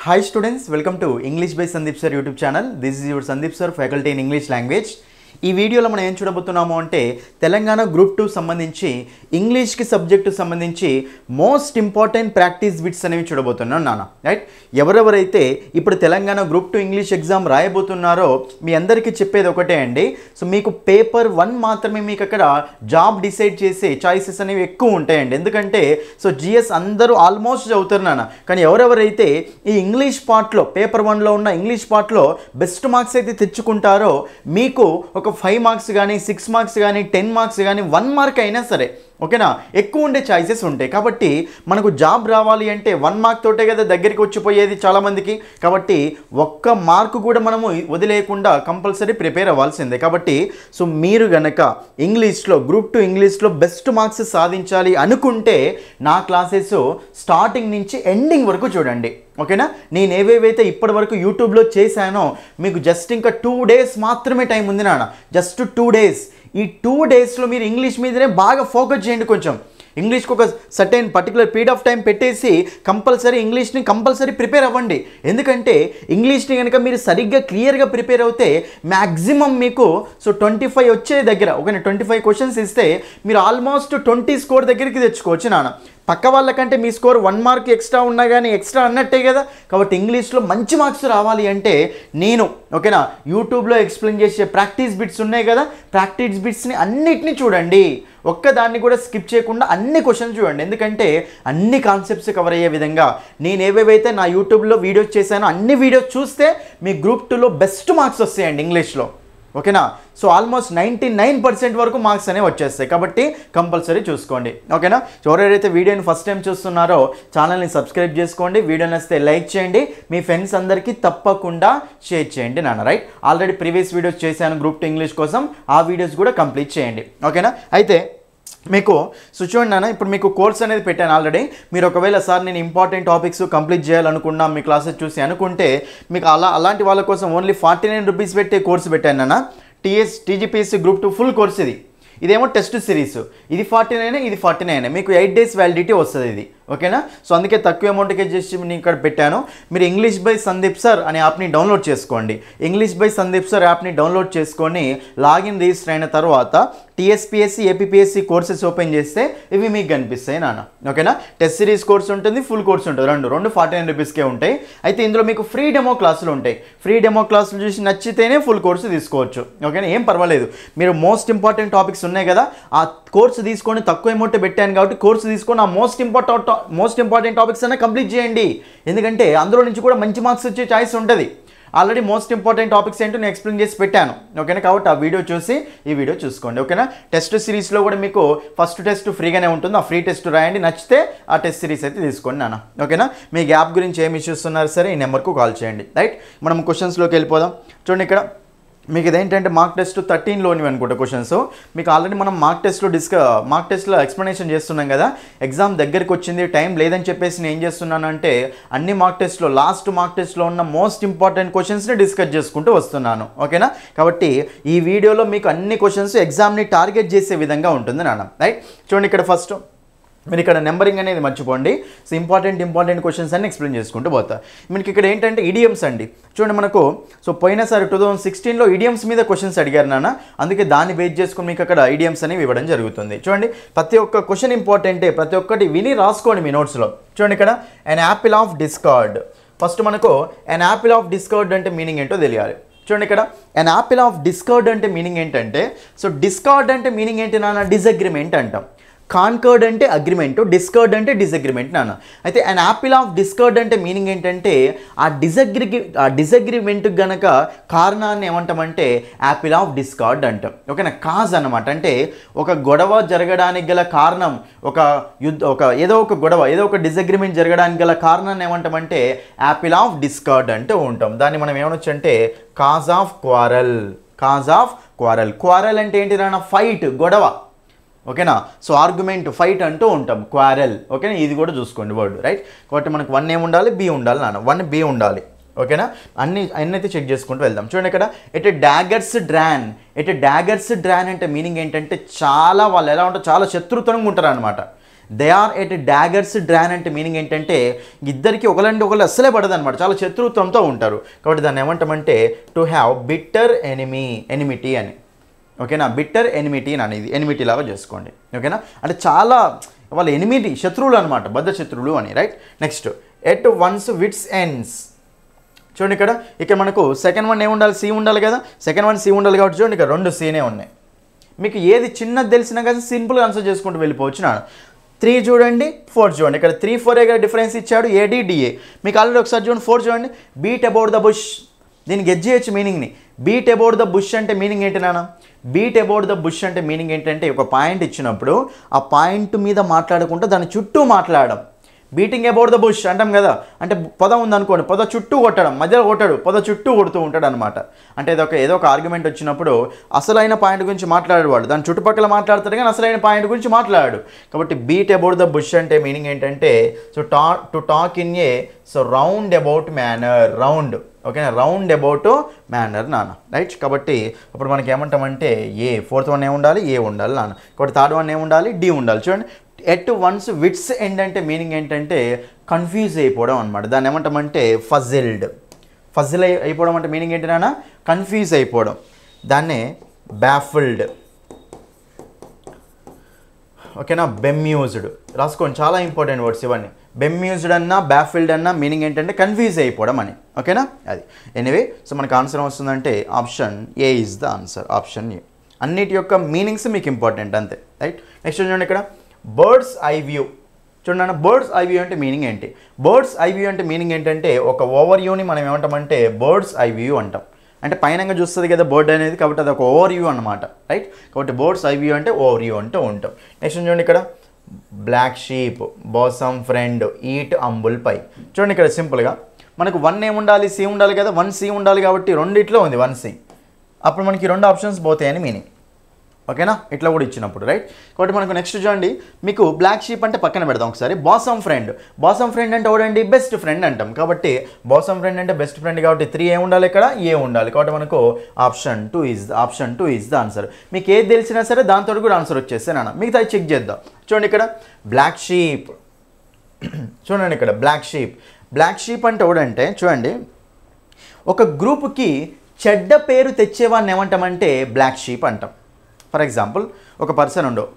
Hi students, welcome to English by Sandeep Sir YouTube channel. This is your Sandeep Sir, faculty in English language. ఈ వీడియోలో మనం ఏం చూడబోతున్నాము అంటే Telangana group 2 సంబంధించి ఇంగ్లీష్ కి సబ్జెక్ట్ సంబంధించి మోస్ట్ ఇంపార్టెంట్ ప్రాక్టీస్ బిట్స్ అనేవి చూడబోతున్నాం నాన్న. రైట్, ఎవరెవరైతే ఇప్పుడు తెలంగాణ గ్రూప్ 2 ఇంగ్లీష్ ఎగ్జామ్ రాయబోతున్నారో మీ అందరికీ చెప్పేది ఒకటే అండి. సో మీకు పేపర్ 1 మాత్రమే మీకు అక్కడ జాబ్ డిసైడ్ చేసే చాయిసెస్ అనేవి ఎక్కువ ఉంటాయండి. ఎందుకంటే సో జిఎస్ అందరూ ఆల్మోస్ట్ చదువుతారు నాన్న. కానీ ఎవరెవరైతే ఈ ఇంగ్లీష్ పార్ట్లో పేపర్ 1లో ఉన్న ఇంగ్లీష్ పార్ట్లో బెస్ట్ మార్క్స్ అయితే తెచ్చుకుంటారో మీకు ఒక 5 మార్క్స్ కానీ 6 మార్క్స్ కానీ 10 మార్క్స్ కానీ 1 మార్క్ అయినా సరే ఓకేనా ఎక్కువ ఉండే ఛాయిసెస్ ఉంటాయి. కాబట్టి మనకు జాబ్ రావాలి అంటే 1 మార్క్ తోటే కదా దగ్గరికి వచ్చిపోయేది చాలామందికి. కాబట్టి ఒక్క మార్కు కూడా మనము వదిలేయకుండా కంపల్సరీ ప్రిపేర్ అవ్వాల్సిందే. కాబట్టి సో మీరు గనక ఇంగ్లీష్లో గ్రూప్ 2 ఇంగ్లీష్లో బెస్ట్ మార్క్స్ సాధించాలి అనుకుంటే నా క్లాసెస్ స్టార్టింగ్ నుంచి ఎండింగ్ వరకు చూడండి. ఓకేనా, నేను ఏవేవైతే ఇప్పటి వరకు యూట్యూబ్లో చేశానో మీకు జస్ట్ ఇంకా 2 డేస్ మాత్రమే టైం ఉంది నాన్న. Just 2 days. ఈ 2 డేస్లో మీరు ఇంగ్లీష్ మీదనే బాగా ఫోకస్ చేయండి. కొంచెం ఇంగ్లీష్కి ఒక certain particular period of time పెట్టేసి కంపల్సరీ ఇంగ్లీష్ని కంపల్సరీ ప్రిపేర్ అవ్వండి. ఎందుకంటే ఇంగ్లీష్ని కనుక మీరు సరిగ్గా క్లియర్గా ప్రిపేర్ అవుతే మ్యాక్సిమం మీకు సో 25 వచ్చే దగ్గర ఒక 25 క్వశ్చన్స్ ఇస్తే మీరు ఆల్మోస్ట్ 20 స్కోర్ దగ్గరికి తెచ్చుకోవచ్చు నాన్న. పక్క వాళ్ళకంటే మీ స్కోర్ 1 మార్క్ ఎక్స్ట్రా ఉన్నా కానీ ఎక్స్ట్రా అన్నట్టే కదా. కాబట్టి ఇంగ్లీష్లో మంచి మార్క్స్ రావాలి అంటే నేను ఓకేనా యూట్యూబ్లో ఎక్స్ప్లెయిన్ చేసే ప్రాక్టీస్ బిట్స్ ఉన్నాయి కదా, ప్రాక్టీస్ బిట్స్ని అన్నిటినీ చూడండి. ఒక్కదాన్ని కూడా స్కిప్ చేయకుండా అన్ని క్వశ్చన్స్ చూడండి. ఎందుకంటే అన్ని కాన్సెప్ట్స్ కవర్ అయ్యే విధంగా నేను ఏవేవైతే నా యూట్యూబ్లో వీడియోస్ చేశానో అన్ని వీడియోస్ చూస్తే మీ గ్రూప్ 2లో బెస్ట్ మార్క్స్ వస్తాయండి ఇంగ్లీష్లో. ఓకేనా, సో ఆల్మోస్ట్ 99% వరకు మార్క్స్ అనేవి వచ్చేస్తాయి. కాబట్టి కంపల్సరీ చూసుకోండి. ఓకేనా, ఎవరైతే వీడియోని ఫస్ట్ టైం చూస్తున్నారో ఛానల్ని సబ్స్క్రైబ్ చేసుకోండి. వీడియోని వస్తే లైక్ చేయండి, మీ ఫ్రెండ్స్ అందరికీ తప్పకుండా షేర్ చేయండి నాన్న. రైట్, ఆల్రెడీ ప్రీవియస్ వీడియోస్ చేశాను గ్రూప్ 2 ఇంగ్లీష్ కోసం, ఆ వీడియోస్ కూడా కంప్లీట్ చేయండి. ఓకేనా, అయితే మీకు సో చూడండి నాన్న, ఇప్పుడు మీకు కోర్స్ అనేది పెట్టాను ఆల్రెడీ. మీరు ఒకవేళ సార్ నేను ఇంపార్టెంట్ టాపిక్స్ కంప్లీట్ చేయాలనుకున్నా మీ క్లాసెస్ చూసి అనుకుంటే మీకు అలాంటి వాళ్ళ కోసం ఓన్లీ 49 రూపీస్ పెట్టే కోర్సు పెట్టాను నాన్న. టీజీపీఎస్సీ గ్రూప్ 2 ఫుల్ కోర్స్ ఇదేమో టెస్ట్ సిరీస్. ఇది 49, ఇది 49. మీకు 8 days వ్యాలిడిటీ వస్తుంది ఇది. ఓకేనా, సో అందుకే తక్కువ అమౌంట్కే చేసి నేను ఇక్కడ పెట్టాను. మీరు ఇంగ్లీష్ బై సందీప్ సార్ అనే యాప్ని డౌన్లోడ్ చేసుకోండి. ఇంగ్లీష్ బై సందీప్ సార్ యాప్ని డౌన్లోడ్ చేసుకొని లాగిన్ రిజిస్టర్ అయిన తర్వాత టీఎస్పీఎస్సీ ఏపీపీఎస్సీ కోర్సెస్ ఓపెన్ చేస్తే ఇవి మీకు కనిపిస్తాయి నాన్న. ఓకేనా, టెస్ట్ సిరీస్ కోర్స్ ఉంటుంది, ఫుల్ కోర్స్ ఉంటుంది, రెండు 49 రూపీస్కే ఉంటాయి. అయితే ఇందులో మీకు ఫ్రీ డెమో క్లాసులు ఉంటాయి. ఫ్రీ డెమో క్లాసులు చూసి నచ్చితేనే ఫుల్ కోర్సు తీసుకోవచ్చు. ఓకేనా, ఏం పర్వాలేదు. మీరు మోస్ట్ ఇంపార్టెంట్ టాపిక్స్ ఉన్నాయి కదా, ఆ కోర్సు తీసుకొని తక్కువ అమౌంట్ పెట్టాను కాబట్టి కోర్సు తీసుకొని ఆ మోస్ట్ ఇంపార్టెంట్ టాపిక్స్ అన్న కంప్లీట్ చేయండి. ఎందుకంటే అందులో నుంచి కూడా మంచి మార్క్స్ వచ్చే ఛాయిస్ ఉంటుంది. ఆల్రెడీ మోస్ట్ ఇంపార్టెంట్ టాపిక్స్ ఏంటో నేను ఎక్స్ప్లెయిన్ చేసి పెట్టాను. ఓకేనా, కాబట్టి ఆ వీడియో చూసి ఈ వీడియో చూసుకోండి. ఓకేనా, టెస్ట్ సిరీస్లో కూడా మీకు ఫస్ట్ టెస్ట్ ఫ్రీగానే ఉంటుంది. ఆ ఫ్రీ టెస్ట్ రాయండి, నచ్చితే ఆ టెస్ట్ సిరీస్ అయితే తీసుకోండి నాన్న. ఓకేనా, మీ గ్యాప్ గురించి ఏమి ఇష్యూస్ ఉన్నారు సరే ఈ నెంబర్కు కాల్ చేయండి. రైట్, మనం క్వశ్చన్స్లోకి వెళ్ళిపోదాం. చూడండి, ఇక్కడ మీకు ఇదేంటంటే మార్క్ టెస్ట్ 13లోనివి అనుకుంటా క్వశ్చన్స్. మీకు ఆల్రెడీ మనం మార్క్ టెస్ట్లో ఎక్స్ప్లెనేషన్ చేస్తున్నాం కదా. ఎగ్జామ్ దగ్గరికి వచ్చింది, టైం లేదని చెప్పేసి నేను ఏం చేస్తున్నానంటే అన్ని మార్క్ టెస్ట్లో లాస్ట్ మార్క్ టెస్ట్లో ఉన్న మోస్ట్ ఇంపార్టెంట్ క్వశ్చన్స్ని డిస్కస్ చేసుకుంటూ వస్తున్నాను. ఓకేనా, కాబట్టి ఈ వీడియోలో మీకు అన్ని క్వశ్చన్స్ ఎగ్జామ్ని టార్గెట్ చేసే విధంగా ఉంటుంది నాన్న. రైట్, చూడండి, ఇక్కడ ఫస్ట్ మీరు ఇక్కడ నెంబరింగ్ అనేది మర్చిపోండి. సో ఇంపార్టెంట్ క్వశ్చన్స్ అన్ని ఎక్స్ప్లెయిన్ చేసుకుంటూ పోతా. మీకు ఇక్కడ ఏంటంటే ఇడియమ్స్ అండి. చూడండి, మనకు సో పోయినసారి 2016లో ఇడియమ్స్ మీద క్వశ్చన్స్ అడిగారు నాన్న. అందుకే దాన్ని బేస్ చేసుకుని మీకు అక్కడ ఇడియమ్స్ అనేవి ఇవ్వడం జరుగుతుంది. చూడండి, ప్రతి ఒక్క క్వశ్చన్ ఇంపార్టెంటే, ప్రతి ఒక్కటి విని రాసుకోండి మీ నోట్స్లో. చూడండి, ఇక్కడ an apple of discard. First మనకు an apple of discard అంటే మీనింగ్ ఏంటో తెలియాలి. చూడండి, ఇక్కడ an apple of discard అంటే మీనింగ్ ఏంటంటే సో డిస్కార్డ్ అంటే మీనింగ్ ఏంటి నాన్న, డిసగ్రిమెంట్ అంటాం. కాన్కర్డ్ అంటే అగ్రిమెంట్, డిస్కర్డ్ అంటే డిసగ్రిమెంట్ నాన్న. అయితే an apple of discard అంటే మీనింగ్ ఏంటంటే ఆ డిసగ్రిమెంట్ గనక కారణాన్ని ఏమంటామంటే యాపిల్ ఆఫ్ డిస్కార్డ్ అంటాం. ఓకేనా, కాజ్ అనమాట. అంటే ఒక గొడవ జరగడానికి గల కారణం, ఏదో ఒక డిసగ్రిమెంట్ జరగడానికి గల కారణాన్ని ఏమంటామంటే యాపిల్ ఆఫ్ డిస్కార్డ్ అంటే ఉంటాం. దాన్ని మనం ఏమనొచ్చు అంటే కాజ్ ఆఫ్ క్వారల్. క్వారల్ అంటే ఏంటి నాన్న, ఫైట్, గొడవ. ఓకేనా, సో ఆర్గ్యుమెంట్, ఫైట్ అంటూ ఉంటాం, క్వారెల్. ఓకేనా, ఇది కూడా చూసుకోండి వర్డ్. రైట్, కాబట్టి మనకు 1 ఏం ఉండాలి, బి ఉండాలి నాన్న, 1 బి ఉండాలి. ఓకేనా, అన్ని అయితే చెక్ చేసుకుంటూ వెళ్దాం. చూడండి, ఇక్కడ ఎట్ డాగర్స్ డ్రాన్ అంటే మీనింగ్ ఏంటంటే చాలా వాళ్ళు ఎలా ఉంటారు, చాలా శత్రుత్వంగా ఉంటారు అనమాట. They are at daggers drawn అంటే మీనింగ్ ఏంటంటే ఇద్దరికి ఒకళ్ళంటే ఒకళ్ళు అస్సలే పడదు అనమాట, చాలా శత్రుత్వంతో ఉంటారు. కాబట్టి దాన్ని ఏమంటామంటే టు హ్యావ్ బిట్టర్ ఎనిమిటీ అని. ఓకేనా, బిట్టర్ ఎనిమిటీ అని అనేది ఎనిమిటీ లాగా చేసుకోండి. ఓకేనా, అంటే చాలా వాళ్ళ ఎనిమిటీ శత్రువులు అనమాట, బద్ధ శత్రువులు అని. Right. Next at one's wits ends. చూడండి ఇక్కడ మనకు సెకండ్ వన్ ఏముండాలి, సి ఉండాలి కదా, సెకండ్ వన్ సి ఉండాలి కాబట్టి చూడండి ఇక్కడ 2 సీనే ఉన్నాయి. మీకు ఏది చిన్నది తెలిసినా కదా సింపుల్గా ఆన్సర్ చేసుకుంటూ వెళ్ళిపోవచ్చు. 3 చూడండి, 4 చూడండి. ఇక్కడ 3, 4 డిఫరెన్స్ ఇచ్చాడు, ADDA. మీకు ఆల్రెడీ ఒకసారి చూడండి 4 చూడండి, బీట్ అబౌట్ ద బుష్. దీన్ని గెట్ చేయొచ్చు మీనింగ్ని. బీట్ అబౌట్ ద బుష్ అంటే మీనింగ్ ఏంటి నాన్న? బీట్ అబౌట్ ద బుష్ అంటే మీనింగ్ ఏంటంటే ఒక పాయింట్ ఇచ్చినప్పుడు ఆ పాయింట్ మీద మాట్లాడుకుంటూ దాని చుట్టూ మాట్లాడడం. బీటింగ్ అబౌట్ ద బుష్ అంటాం కదా, అంటే పొద ఉందనుకోండి, పొద చుట్టూ కొట్టడం, మధ్యలో కొట్టాడు, పొద చుట్టూ కొడుతూ ఉంటాడు అనమాట. అంటే ఏదో ఒక ఆర్గ్యుమెంట్ వచ్చినప్పుడు అసలైన పాయింట్ గురించి మాట్లాడేవాడు, దాని చుట్టుపక్కల మాట్లాడతాడు కానీ అసలైన పాయింట్ గురించి మాట్లాడాడు. కాబట్టి బీట్ అబౌట్ ద బుష్ అంటే మీనింగ్ ఏంటంటే to talk in a round about manner, round. ఓకేనా, రౌండ్ అబౌట్ మేనర్ నాన్న. రైట్. కాబట్టి అప్పుడు మనకి ఏమంటామంటే ఫోర్త్ వన్ ఏముండాలి, ఏ ఉండాలి నాన్న. కాబట్టి థర్డ్ వన్ ఏముండాలి, డి ఉండాలి. చూడండి ఎట్ వన్స్ విట్స్ ఎండ్ అంటే మీనింగ్ ఏంటంటే కన్ఫ్యూజ్ అయిపోవడం అనమాట. దాన్ని ఏమంటామంటే ఫజిల్ అయిపోవడం అంటే మీనింగ్ ఏంటి నాన్న? కన్ఫ్యూజ్ అయిపోవడం. దాన్నే బ్యాఫిల్డ్. ఓకేనా, బెమ్యూజ్డ్ రాసుకోండి, చాలా ఇంపార్టెంట్ వర్డ్స్ ఇవన్నీ. బెమ్యూజ్డ్ అన్నా బ్యాఫిల్డ్ అన్నా మీనింగ్ ఏంటంటే కన్ఫ్యూజ్ అయిపోవడం అని. ఓకేనా, అది ఎనీవే. సో మనకు ఆన్సర్ వస్తుందంటే option A is the answer, option A. అన్నిటి యొక్క మీనింగ్స్ మీకు ఇంపార్టెంట్ అంతే. రైట్. నెక్స్ట్ చూడండి ఇక్కడ బర్డ్స్ ఐ వ్యూ. చూడండి, బర్డ్స్ ఐ వ్యూ అంటే మీనింగ్ ఏంటి? బర్డ్స్ ఐ వ్యూ అంటే మీనింగ్ ఏంటంటే ఒక ఓవర్ వ్యూని మనం ఏమంటామంటే బర్డ్స్ ఐ వ్యూ అంటాం. అంటే పైనంగా చూస్తుంది కదా బర్డ్ అనేది, కాబట్టి అది ఒక ఓవర్ వ్యూ అనమాట. రైట్. కాబట్టి బర్డ్స్ ఐ వ్యూ అంటే ఓవర్ వ్యూ అంటూ ఉంటాం. నెక్స్ట్ చూడండి ఇక్కడ black sheep, bosom friend, eat humble pie. చూడండి ఇక్కడ సింపుల్గా మనకు 1 ఏముండాలి, సి ఉండాలి కదా, 1 సి ఉండాలి కాబట్టి రెండిట్లో ఉంది 1 సి. అప్పుడు మనకి 2 ఆప్షన్స్ పోతాయని మీనింగ్. ఓకేనా, ఇట్లా కూడా ఇచ్చినప్పుడు. రైట్. కాబట్టి మనకు నెక్స్ట్ చూడండి, మీకు బ్లాక్ షీప్ అంటే పక్కన పెడదాం ఒకసారి. బాసమ్ ఫ్రెండ్ అంటే ఎవడండి? బెస్ట్ ఫ్రెండ్ అంటాం. కాబట్టి బాసమ్ ఫ్రెండ్ అంటే బెస్ట్ ఫ్రెండ్ కాబట్టి 3 ఏ ఉండాలి, ఇక్కడ ఏ ఉండాలి. కాబట్టి మనకు ఆప్షన్ 2 ఇస్ ద ఆన్సర్. మీకు ఏది తెలిసినా సరే దాంతో కూడా ఆన్సర్ వచ్చేస్తే నాన్న, మిగతా చెక్ చేద్దాం. చూడండి ఇక్కడ బ్లాక్ షీప్. చూడండి ఇక్కడ బ్లాక్ షీప్ అంటే ఎవడంటే చూడండి, ఒక గ్రూప్కి చెడ్డ పేరు తెచ్చేవాడిని ఏమంటామంటే బ్లాక్ షీప్ అంటాం. ఫర్ ఎగ్జాంపుల్ ఒక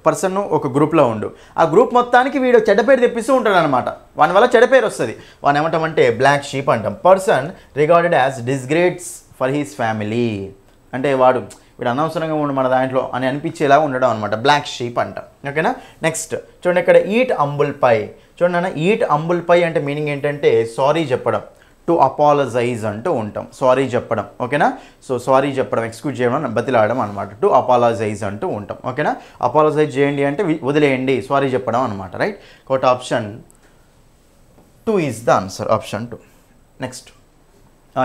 పర్సన్ ఒక గ్రూప్లో ఉండు, ఆ గ్రూప్ మొత్తానికి వీడు చెడ్డ పేరు తెప్పిస్తూ ఉంటాడు అనమాట, వాని వల్ల చెడ్డ పేరు వస్తుంది. వాని ఏమంటామంటే బ్లాక్ షీప్ అంటాం. Person regarded as disgrace for his family అంటే వీడు అనవసరంగా ఉండు మన దాంట్లో అని అనిపించేలా ఉండడం అనమాట, బ్లాక్ షీప్ అంటాం. ఓకేనా. నెక్స్ట్ చూడండి ఇక్కడ ఈట్ అంబుల్ పై. చూడండి అన్న, ఈట్ అంబుల్ పై అంటే మీనింగ్ ఏంటంటే సారీ చెప్పడం, టు అపాలజైజ్ అంటూ ఉంటాం, సారీ చెప్పడం. ఓకేనా. సో సారీ చెప్పడం, ఎక్స్క్యూజ్ చేయడం, బతిలాడడం అనమాట, టు అపాలజైజ్ అంటూ ఉంటాం. ఓకేనా. అపాలజైజ్ చేయండి అంటే వదిలేయండి, సారీ చెప్పడం అనమాట. రైట్. కాబట్టి option 2 is the answer, option 2. Next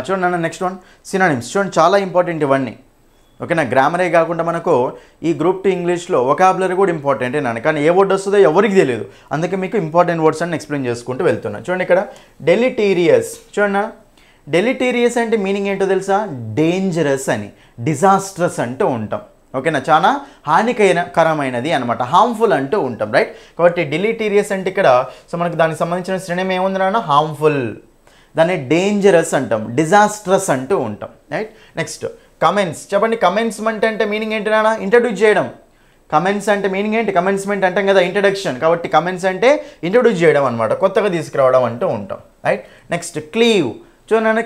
చూడండి అన్న, నెక్స్ట్ వన్ సినానిమ్స్. చూడండి చాలా ఇంపార్టెంట్ ఇవన్నీ. ఓకేనా, గ్రామరే కాకుండా మనకు ఈ గ్రూప్ 2 ఇంగ్లీష్లో వొకాబులరీ కూడా ఇంపార్టెంటే నాన్న, కానీ ఏ వర్డ్ వస్తుందో ఎవరికి తెలియదు. అందుకే మీకు ఇంపార్టెంట్ వర్డ్స్ అని ఎక్స్ప్లెయిన్ చేసుకుంటూ వెళ్తున్నాను. చూడండి ఇక్కడ డెలిటీరియస్. చూడండి, డెలిటీరియస్ అంటే మీనింగ్ ఏంటో తెలుసా? డేంజరస్ అని, డిజాస్ట్రస్ అంటూ ఉంటాం. ఓకేనా, చాలా హానికరమైనది అనమాట, హార్మ్ఫుల్ అంటూ ఉంటాం. రైట్. కాబట్టి డెలిటీరియస్ అంటే ఇక్కడ సో మనకు దానికి సంబంధించిన శ్రేణి ఏముంది నాన్న? హార్మ్ఫుల్. దాన్ని డేంజరస్ అంటాం, డిజాస్ట్రస్ అంటూ ఉంటాం. రైట్. Next comments. చెప్పండి, కమెంట్స్మెంట్ అంటే మీనింగ్ ఏంటి నాన్న? ఇంట్రడ్యూస్ చేయడం. కమెంట్స్ అంటే మీనింగ్ ఏంటి? కమెంట్స్మెంట్ అంటాం కదా, ఇంట్రడక్షన్. కాబట్టి కమెంట్స్ అంటే ఇంట్రడ్యూస్ చేయడం అనమాట, కొత్తగా తీసుకురావడం అంటూ ఉంటాం. రైట్. Next cleave. చూడండి,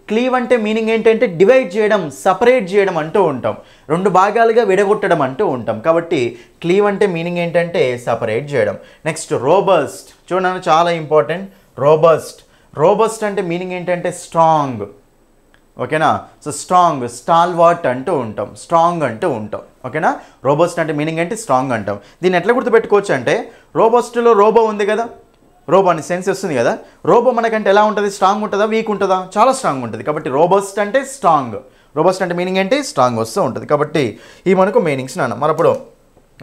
క్లీవ్ అంటే మీనింగ్ ఏంటంటే డివైడ్ చేయడం, సపరేట్ చేయడం అంటూ ఉంటాం, 2 భాగాలుగా విడగొట్టడం అంటూ ఉంటాం. కాబట్టి క్లీవ్ అంటే మీనింగ్ ఏంటంటే సపరేట్ చేయడం. Next robust. చూడండి చాలా ఇంపార్టెంట్, రోబస్ట్ అంటే మీనింగ్ ఏంటంటే స్ట్రాంగ్. ఓకేనా. సో స్ట్రాంగ్, స్టాల్వార్ట్ అంటూ ఉంటాం, స్ట్రాంగ్ అంటూ ఉంటాం. ఓకేనా. రోబస్ట్ అంటే మీనింగ్ ఏంటి? స్ట్రాంగ్ అంటాం. దీన్ని ఎట్లా గుర్తుపెట్టుకోవచ్చు అంటే రోబస్ట్లో రోబో ఉంది కదా, రోబో అని సెన్స్ వస్తుంది కదా, రోబో మనకంటే ఎలా ఉంటుంది? స్ట్రాంగ్ ఉంటుందా, వీక్ ఉంటుందా? చాలా స్ట్రాంగ్ ఉంటుంది. కాబట్టి రోబస్ట్ అంటే స్ట్రాంగ్. రోబస్ట్ అంటే మీనింగ్ ఏంటి? స్ట్రాంగ్ వస్తూ ఉంటుంది. కాబట్టి ఈ మనకు మీనింగ్స్ నాన్న. మనప్పుడు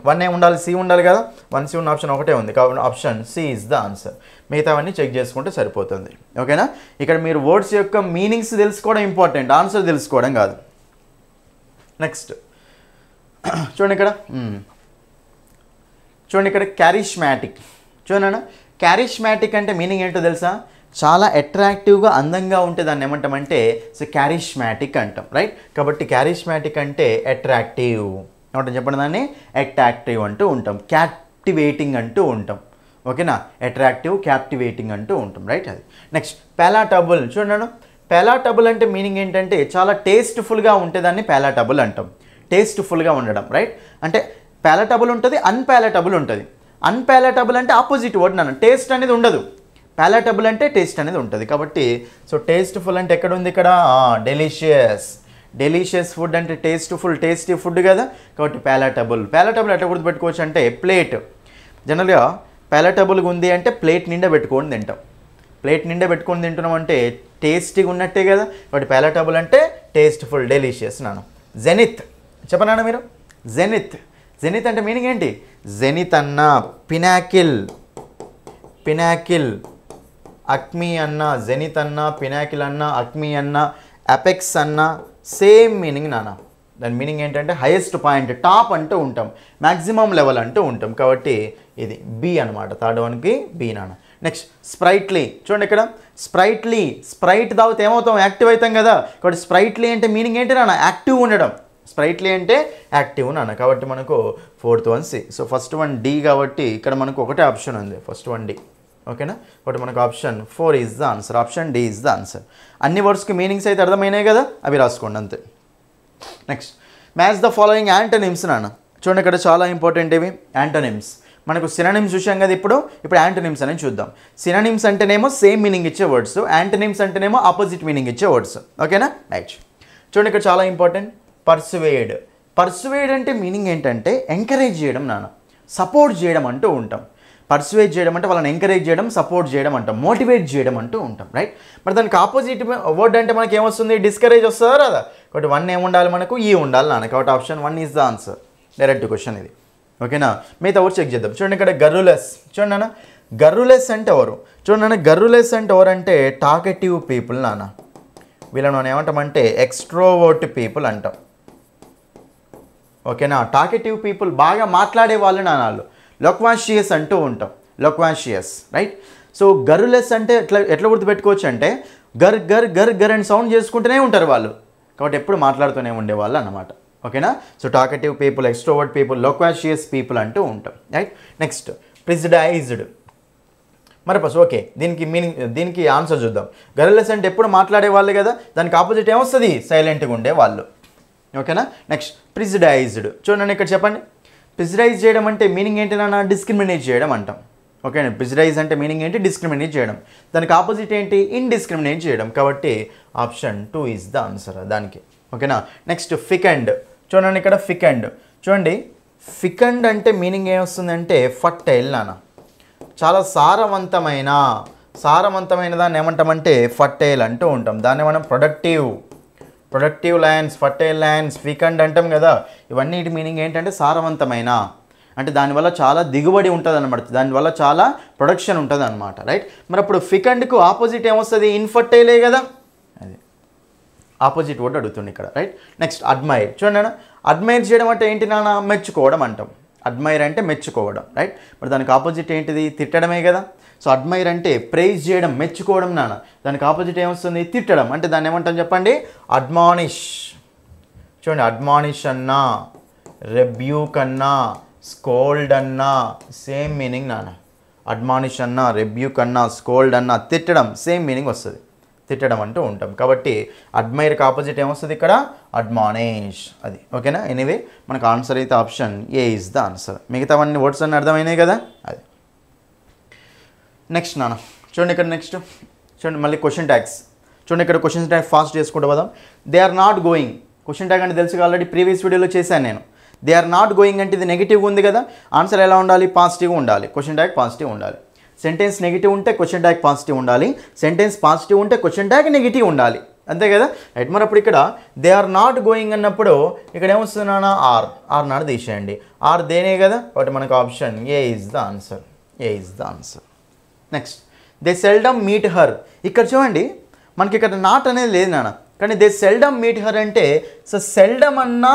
1 ఏ ఉండాలి, సి ఉండాలి కదా, 1 సి ఉన్న ఆప్షన్ ఒకటే ఉంది. కాబట్టి option C is the answer. మిగతావన్నీ చెక్ చేసుకుంటే సరిపోతుంది. ఓకేనా. ఇక్కడ మీరు వర్డ్స్ యొక్క మీనింగ్స్ తెలుసుకోవడం ఇంపార్టెంట్, ఆన్సర్ తెలుసుకోవడం కాదు. నెక్స్ట్ చూడండి ఇక్కడ చూడండి ఇక్కడ క్యారిష్మాటిక్. చూడండి క్యారిష్మాటిక్ అంటే మీనింగ్ ఏంటో తెలుసా? చాలా అట్రాక్టివ్గా అందంగా ఉంటే దాన్ని ఏమంటామంటే సో క్యారిష్మాటిక్ అంటాం, రైట్? కాబట్టి క్యారిష్మాటిక్ అంటే అట్రాక్టివ్ ఏమంటాం చెప్పండి, దాన్ని అట్రాక్టివ్ అంటూ ఉంటాం, క్యాప్టివేటింగ్ అంటూ ఉంటాం. ఓకేనా? అట్రాక్టివ్, క్యాప్టివేటింగ్ అంటూ ఉంటాం, రైట్? అది నెక్స్ట్ పాలాటబుల్. చూడండి పాలాటబుల్ అంటే మీనింగ్ ఏంటంటే చాలా టేస్ట్ఫుల్గా ఉంటే దాన్ని పాలాటబుల్ అంటాం. టేస్ట్ఫుల్గా ఉండడం, రైట్? అంటే పాలాటబుల్ ఉంటుంది, అన్పాలాటబుల్ ఉంటుంది. అన్పాలాటబుల్ అంటే ఆపోజిట్ వర్డ్ నాన్న, టేస్ట్ అనేది ఉండదు. పాలాటబుల్ అంటే టేస్ట్ అనేది ఉంటుంది. కాబట్టి సో టేస్ట్ఫుల్ అంటే ఎక్కడ ఉంది ఇక్కడ? డెలిషియస్. డెలిషియస్ ఫుడ్ అంటే టేస్ట్ఫుల్, టేస్టీ ఫుడ్ కదా, కాబట్టి పాలాటబుల్. పాలాటబుల్ ఎట్లా గుర్తుపెట్టుకోవచ్చు అంటే ప్లేట్. జనరల్గా పాలాటబుల్గా ఉంది అంటే ప్లేట్ నిండా పెట్టుకొని తింటాం. ప్లేట్ నిండా పెట్టుకొని తింటున్నాం అంటే టేస్టీగా ఉన్నట్టే కదా, కాబట్టి పాలాటబుల్ అంటే టేస్ట్ఫుల్, డెలిషియస్ నాన్న. జెనిత్ చెప్పనా మీరు? జెనిత్. జెనిత్ అంటే మీనింగ్ ఏంటి? జెనిత్ అన్న, పినాకిల్, పినాకిల్, అక్మీ అన్న, జెనిత్ అన్న, పినాకిల్ అన్న, అక్మీ అన్న, అపెక్స్ అన్న సేమ్ మీనింగ్ నాన్న. దాని మీనింగ్ ఏంటంటే హైయెస్ట్ పాయింట్, టాప్ అంటూ ఉంటాం, మ్యాక్సిమం లెవెల్ అంటూ ఉంటాం. కాబట్టి ఇది బి అనమాట, థర్డ్ వన్కి బి నాన్న. నెక్స్ట్ స్ప్రైట్లీ. చూడండి ఇక్కడ స్ప్రైట్లీ. స్ప్రైట్ తాగితే ఏమవుతాం? యాక్టివ్ అవుతాం కదా, కాబట్టి స్ప్రైట్లీ అంటే మీనింగ్ ఏంటి నాన్న? యాక్టివ్ ఉండడం. స్ప్రైట్లీ అంటే యాక్టివ్ నాన్న. కాబట్టి మనకు fourth one C. So first one D కాబట్టి ఇక్కడ మనకు ఒకటే ఆప్షన్ ఉంది, ఫస్ట్ వన్ డి. ఓకేనా? కాబట్టి మనకు option 4 is the answer, option D is the answer. అన్ని వర్డ్స్కి మీనింగ్స్ అయితే అర్థమైనాయి కదా, అవి రాసుకోండి అంతే. Next match the following antonyms నాన్న. చూడండి ఇక్కడ చాలా ఇంపార్టెంట్ ఇవి యాంటోనిమ్స్. మనకు సినోనిమ్స్ చూసాం కదా, ఇప్పుడు యాంటోనిమ్స్ అనేది చూద్దాం. సినోనిమ్స్ అంటేనేమో సేమ్ మీనింగ్ ఇచ్చే వర్డ్స్, యాంటోనిమ్స్ అంటేనేమో ఆపోజిట్ మీనింగ్ ఇచ్చే వర్డ్స్. ఓకేనా? రైట్. చూడండి ఇక్కడ చాలా ఇంపార్టెంట్, పర్సువేడ్. పర్సువేడ్ అంటే మీనింగ్ ఏంటంటే ఎంకరేజ్ చేయడం నాన్న, సపోర్ట్ చేయడం అంటూ ఉంటాం. పర్సువేట్ చేయడం అంటే వాళ్ళని ఎంకరేజ్ చేయడం, సపోర్ట్ చేయడం అంటాం, మోటివేట్ చేయడం అంటూ ఉంటాం, రైట్? మరి దానికి ఆపోజిట్ వర్డ్ అంటే మనకి ఏమొస్తుంది? డిస్కరేజ్ వస్తుందా రాదా? కాబట్టి 1 ఏముండాలి మనకు? ఈ ఉండాలి నాన్న. కాబట్టి option 1 is the answer. Direct question ఇది. ఓకేనా? మిగతా వర్డ్ చెక్ చేద్దాం. చూడండి ఇక్కడ గర్రులెస్. చూడండి నాన్న, గర్రులెస్ అంటే ఎవరు? చూడండి నాన్న, గర్రులెస్ అంటే ఎవరంటే టాకెటివ్ పీపుల్ నాన్న. వీళ్ళని మనం ఏమంటామంటే ఎక్స్ట్రోవర్ట్ పీపుల్ అంటాం. ఓకేనా? టాకెటివ్ పీపుల్, బాగా మాట్లాడే వాళ్ళు నాన్న, లొక్వాషియస్ అంటూ ఉంటాం, లొక్వాషియస్, రైట్? సో గర్రులెస్ అంటే ఎట్లా గుర్తుపెట్టుకోవచ్చు అంటే గర్ గర్ గర్ గర్ అని సౌండ్ చేసుకుంటూనే ఉంటారు వాళ్ళు, కాబట్టి ఎప్పుడు మాట్లాడుతూనే ఉండేవాళ్ళు అన్నమాట. ఓకేనా? So talkative people, extrovert people, loquacious people అంటూ ఉంటాం, రైట్? నెక్స్ట్ ప్రిజుడైజ్డ్. మరి ఫస్ట్ ఓకే, దీనికి ఆన్సర్ చూద్దాం. గర్రులెస్ అంటే ఎప్పుడు మాట్లాడే వాళ్ళు కదా, దానికి ఆపోజిట్ ఏమొస్తుంది? సైలెంట్గా ఉండే వాళ్ళు. ఓకేనా? నెక్స్ట్ ప్రిజుడైజ్డ్. చూడండి ఇక్కడ చెప్పండి. ప్రిజుడైజ్ చేయడం అంటే మీనింగ్ ఏంటి నాన్న? డిస్క్రిమినేట్ చేయడం అంటాం. ఓకేనా? ప్రిజుడైజ్ అంటే మీనింగ్ ఏంటి? డిస్క్రిమినేట్ చేయడం. దానికి ఆపోజిట్ ఏంటి? ఇండిస్క్రిమినేట్ చేయడం. కాబట్టి ఆప్షన్ 2 ఈజ్ ద ఆన్సర్ దానికి. ఓకేనా? నెక్స్ట్ ఫికండ్. చూడండి ఇక్కడ ఫికండ్. చూడండి ఫికండ్ అంటే మీనింగ్ ఏమొస్తుందంటే ఫర్టైల్ నాన్న, చాలా సారవంతమైన దాన్ని ఏమంటామంటే ఫర్టైల్ అంటూ ఉంటాం. దాన్ని మనం ప్రొడక్టివ్ ల్యాండ్స్, ఫర్టైల్ ల్యాండ్స్, ఫికండ్ అంటాం కదా. ఇవన్నీ మీనింగ్ ఏంటంటే సారవంతమైన, అంటే దానివల్ల చాలా దిగుబడి ఉంటుంది అనమాట, దానివల్ల చాలా ప్రొడక్షన్ ఉంటుంది అనమాట, రైట్? మరి అప్పుడు ఫికండ్కు ఆపోజిట్ ఏమొస్తుంది? ఇన్ఫర్టైలే కదా, అది ఆపోజిట్ వర్డ్ అడుగుతుంది ఇక్కడ, రైట్? Next admire. చూడండి నాన్న, అడ్మైర్ చేయడం అంటే ఏంటి నాన్న? మెచ్చుకోవడం అంటాం. అడ్మైర్ అంటే మెచ్చుకోవడం, రైట్? మరి దానికి ఆపోజిట్ ఏంటిది? తిట్టడమే కదా. సో అడ్మైర్ అంటే ప్రైజ్ చేయడం, మెచ్చుకోవడం నాన్న. దానికి ఆపోజిట్ ఏమొస్తుంది? తిట్టడం. అంటే దాన్ని ఏమంటాం చెప్పండి? అడ్మానిష్. చూడండి అడ్మానిష్ అన్నా, రెబ్యూక్ అన్నా, స్కోల్డ్ అన్నా సేమ్ మీనింగ్ నాన్న. అడ్మానిష్ అన్నా, రెబ్యూక్ అన్నా, స్కోల్డ్ అన్నా, తిట్టడం సేమ్ మీనింగ్ వస్తుంది, తిట్టడం అంటూ ఉంటాం. కాబట్టి అడ్మైర్కి ఆపోజిట్ ఏమొస్తుంది ఇక్కడ? అడ్మానిష్, అది. ఓకేనా? ఎనీవే మనకు ఆన్సర్ అయితే option A is the answer. మిగతావన్నీ వర్డ్స్ అన్నీ అర్థమైనాయి కదా, అది. నెక్స్ట్ నాన్న చూడండి ఇక్కడ, నెక్స్ట్ చూడండి మళ్ళీ క్వశ్చన్ ట్యాగ్స్. చూడండి ఇక్కడ క్వశ్చన్ ట్యాగ్ ఫాస్ట్ చేసుకుంటూ పోదాం. They are not going. Question tag అంటే తెలుసు, ఆల్రెడీ ప్రీవియస్ వీడియోలో చేశాను నేను. దే ఆర్ నాట్ గోయింగ్ అంటే ఇది నెగిటివ్గా ఉంది కదా, ఆన్సర్ ఎలా ఉండాలి? పాజిటివ్గా ఉండాలి, క్వశ్చన్ ట్యాగ్ పాజిటివ్ ఉండాలి. సెంటెన్స్ నెగిటివ్ ఉంటే క్వశ్చన్ ట్యాగ్ పాజిటివ్ ఉండాలి, సెంటెన్స్ పాజిటివ్ ఉంటే క్వశ్చన్ ట్యాగ్ నెగిటివ్ ఉండాలి, అంతే కదా, రైట్? మరి అప్పుడు ఇక్కడ దే ఆర్ నాట్ గోయింగ్ అన్నప్పుడు ఇక్కడ ఏమొస్తుంది నాన్న? ఆర్ నాట్ తీసేయండి, ఆర్ దేనే కదా, కాబట్టి మనకు option A is the answer, A is the answer. Next they seldom meet her. ఇక్కడ చూడండి మనకి ఇక్కడ నాట్ అనేది లేదు నాన్న, కానీ దే సెల్డమ్ మీట్ హర్ అంటే సో సెల్డమ్ అన్నా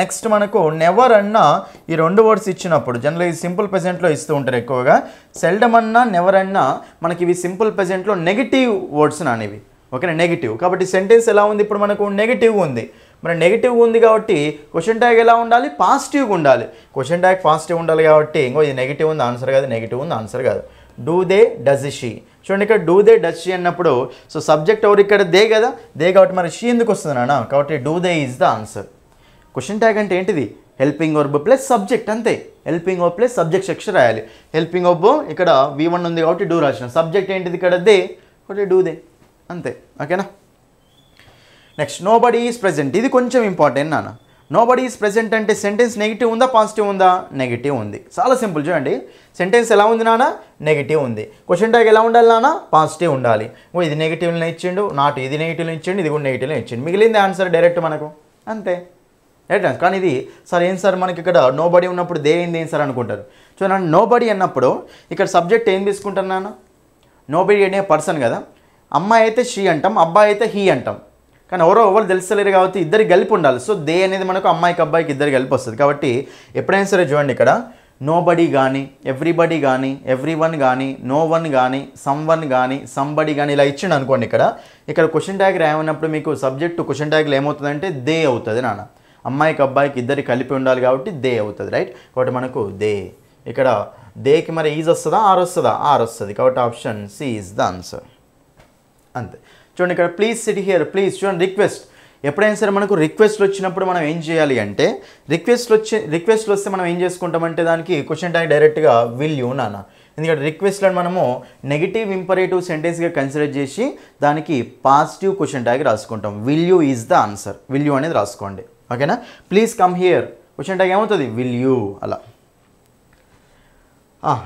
నెక్స్ట్ మనకు నెవర్ అన్నా ఈ రెండు వర్డ్స్ ఇచ్చినప్పుడు జనరల్ ఈ సింపుల్ ప్రెజెంట్లో ఇస్తూ ఉంటారు ఎక్కువగా. సెల్డమ్ అన్నా నెవర్ అన్నా మనకి ఇవి సింపుల్ ప్రెజెంట్లో నెగిటివ్ వర్డ్స్ నానివి. ఓకేనా, నెగిటివ్. కాబట్టి సెంటెన్స్ ఎలా ఉంది ఇప్పుడు మనకు నెగిటివ్గా ఉంది. మరి నెగిటివ్గా ఉంది కాబట్టి క్వశ్చన్ ట్యాగ్ ఎలా ఉండాలి, పాజిటివ్గా ఉండాలి. క్వశ్చన్ ట్యాగ్ పాజిటివ్ ఉండాలి కాబట్టి ఇంకో ఇది నెగిటివ్ ఉంది ఆన్సర్ కాదు, నెగిటివ్ ఉంది ఆన్సర్ కాదు. Do they does she. చూడండి ఇక్కడ డూ దే డజ్ షీ అన్నప్పుడు సో సబ్జెక్ట్ ఎవరు ఇక్కడ దే కదా, దే కాబట్టి మరి షీ ఎందుకు వస్తుంది నాన్న, కాబట్టి do they is the answer. Question tag అంటే ఏంటిది, హెల్పింగ్ వర్బ్ ప్లస్ సబ్జెక్ట్ అంతే. Helping verb plus subject section రాయాలి. హెల్పింగ్ వర్బ్ ఇక్కడ V1 ఉంది కాబట్టి డూ రాసిన, సబ్జెక్ట్ ఏంటిది ఇక్కడ దే కాబట్టి డూ దే అంతే. ఓకేనా. Next nobody is present. ఇది కొంచెం ఇంపార్టెంట్ నాన్న. నోబడీ ఈజ్ ప్రెజెంట్ అంటే సెంటెన్స్ నెగిటివ్ ఉందా పాజిటివ్ ఉందా, నెగిటివ్ ఉంది. చాలా సింపుల్ చూడండి, సెంటెన్స్ ఎలా ఉంది నాన్న, నెగిటివ్ ఉంది. క్వశ్చన్ ట్యాగ్ ఎలా ఉండాలి నాన్న, పాజిటివ్ ఉండాలి. ఇది నెగిటివ్ని ఇచ్చిండు, నాట్ ఇది నెగిటివ్ని ఇచ్చిండు, ఇది కూడా నెగిటివ్ని ఇచ్చిండు, మిగిలింది ఆన్సర్ డైరెక్ట్ మనకు అంతే. రైట్. కానీ ఇది సార్ ఏం సార్ మనకి ఇక్కడ నోబడీ ఉన్నప్పుడు దే ఏంది ఏం సార్ అనుకుంటారు. చూడండి నోబడీ అన్నప్పుడు ఇక్కడ సబ్జెక్ట్ ఏం తీసుకుంటాను నాన్న, నోబడీ అనే పర్సన్ కదా. అమ్మాయి అయితే షీ అంటాం, అబ్బాయి అయితే హీ అంటాం. కానీ ఎవరు తెలుస్తలేరు కాబట్టి ఇద్దరికి కలిపి ఉండాలి. సో దే అనేది మనకు అమ్మాయికి అబ్బాయికి ఇద్దరు కలిపి వస్తుంది. కాబట్టి ఎప్పుడైనా సరే చూడండి ఇక్కడ నోబడీ కానీ, ఎవ్రీబడి కానీ, ఎవ్రీ వన్ కానీ, నో వన్ కానీ, సమ్ వన్ కానీ, సంబడి కానీ ఇలా ఇచ్చిండు అనుకోండి. ఇక్కడ క్వశ్చన్ ట్యాగ్ రాయమన్నప్పుడు మీకు సబ్జెక్టు క్వశ్చన్ ట్యాగ్లో ఏమవుతుందంటే దే అవుతుంది నాన్న. అమ్మాయికి అబ్బాయికి ఇద్దరికి కలిపి ఉండాలి కాబట్టి దే అవుతుంది. రైట్. కాబట్టి మనకు దే ఇక్కడ దేకి మరి ఈజ్ వస్తుందా ఆర్ వస్తుందా, ఆర్ వస్తుంది. కాబట్టి option C is the answer అంతే. చూడండి ఇక్కడ ప్లీజ్ సిట్ హియర్, ప్లీజ్ చూడండి రిక్వెస్ట్. ఎప్పుడైనా సరే మనకు రిక్వెస్ట్లు వచ్చినప్పుడు మనం ఏం చేయాలి అంటే రిక్వెస్ట్లు వస్తే మనం ఏం చేసుకుంటామంటే దానికి క్వశ్చన్ ట్యాగ్ డైరెక్ట్గా విల్ యూ నాన్న. ఎందుకంటే రిక్వెస్ట్లను మనము నెగిటివ్ ఇంపరేటివ్ సెంటెన్స్గా కన్సిడర్ చేసి దానికి పాజిటివ్ క్వశ్చన్ ట్యాగ్ రాసుకుంటాం. Will you is the answer, will you అనేది రాసుకోండి. ఓకేనా. Please come here question tag ఏమవుతుంది, విల్ యూ. అలా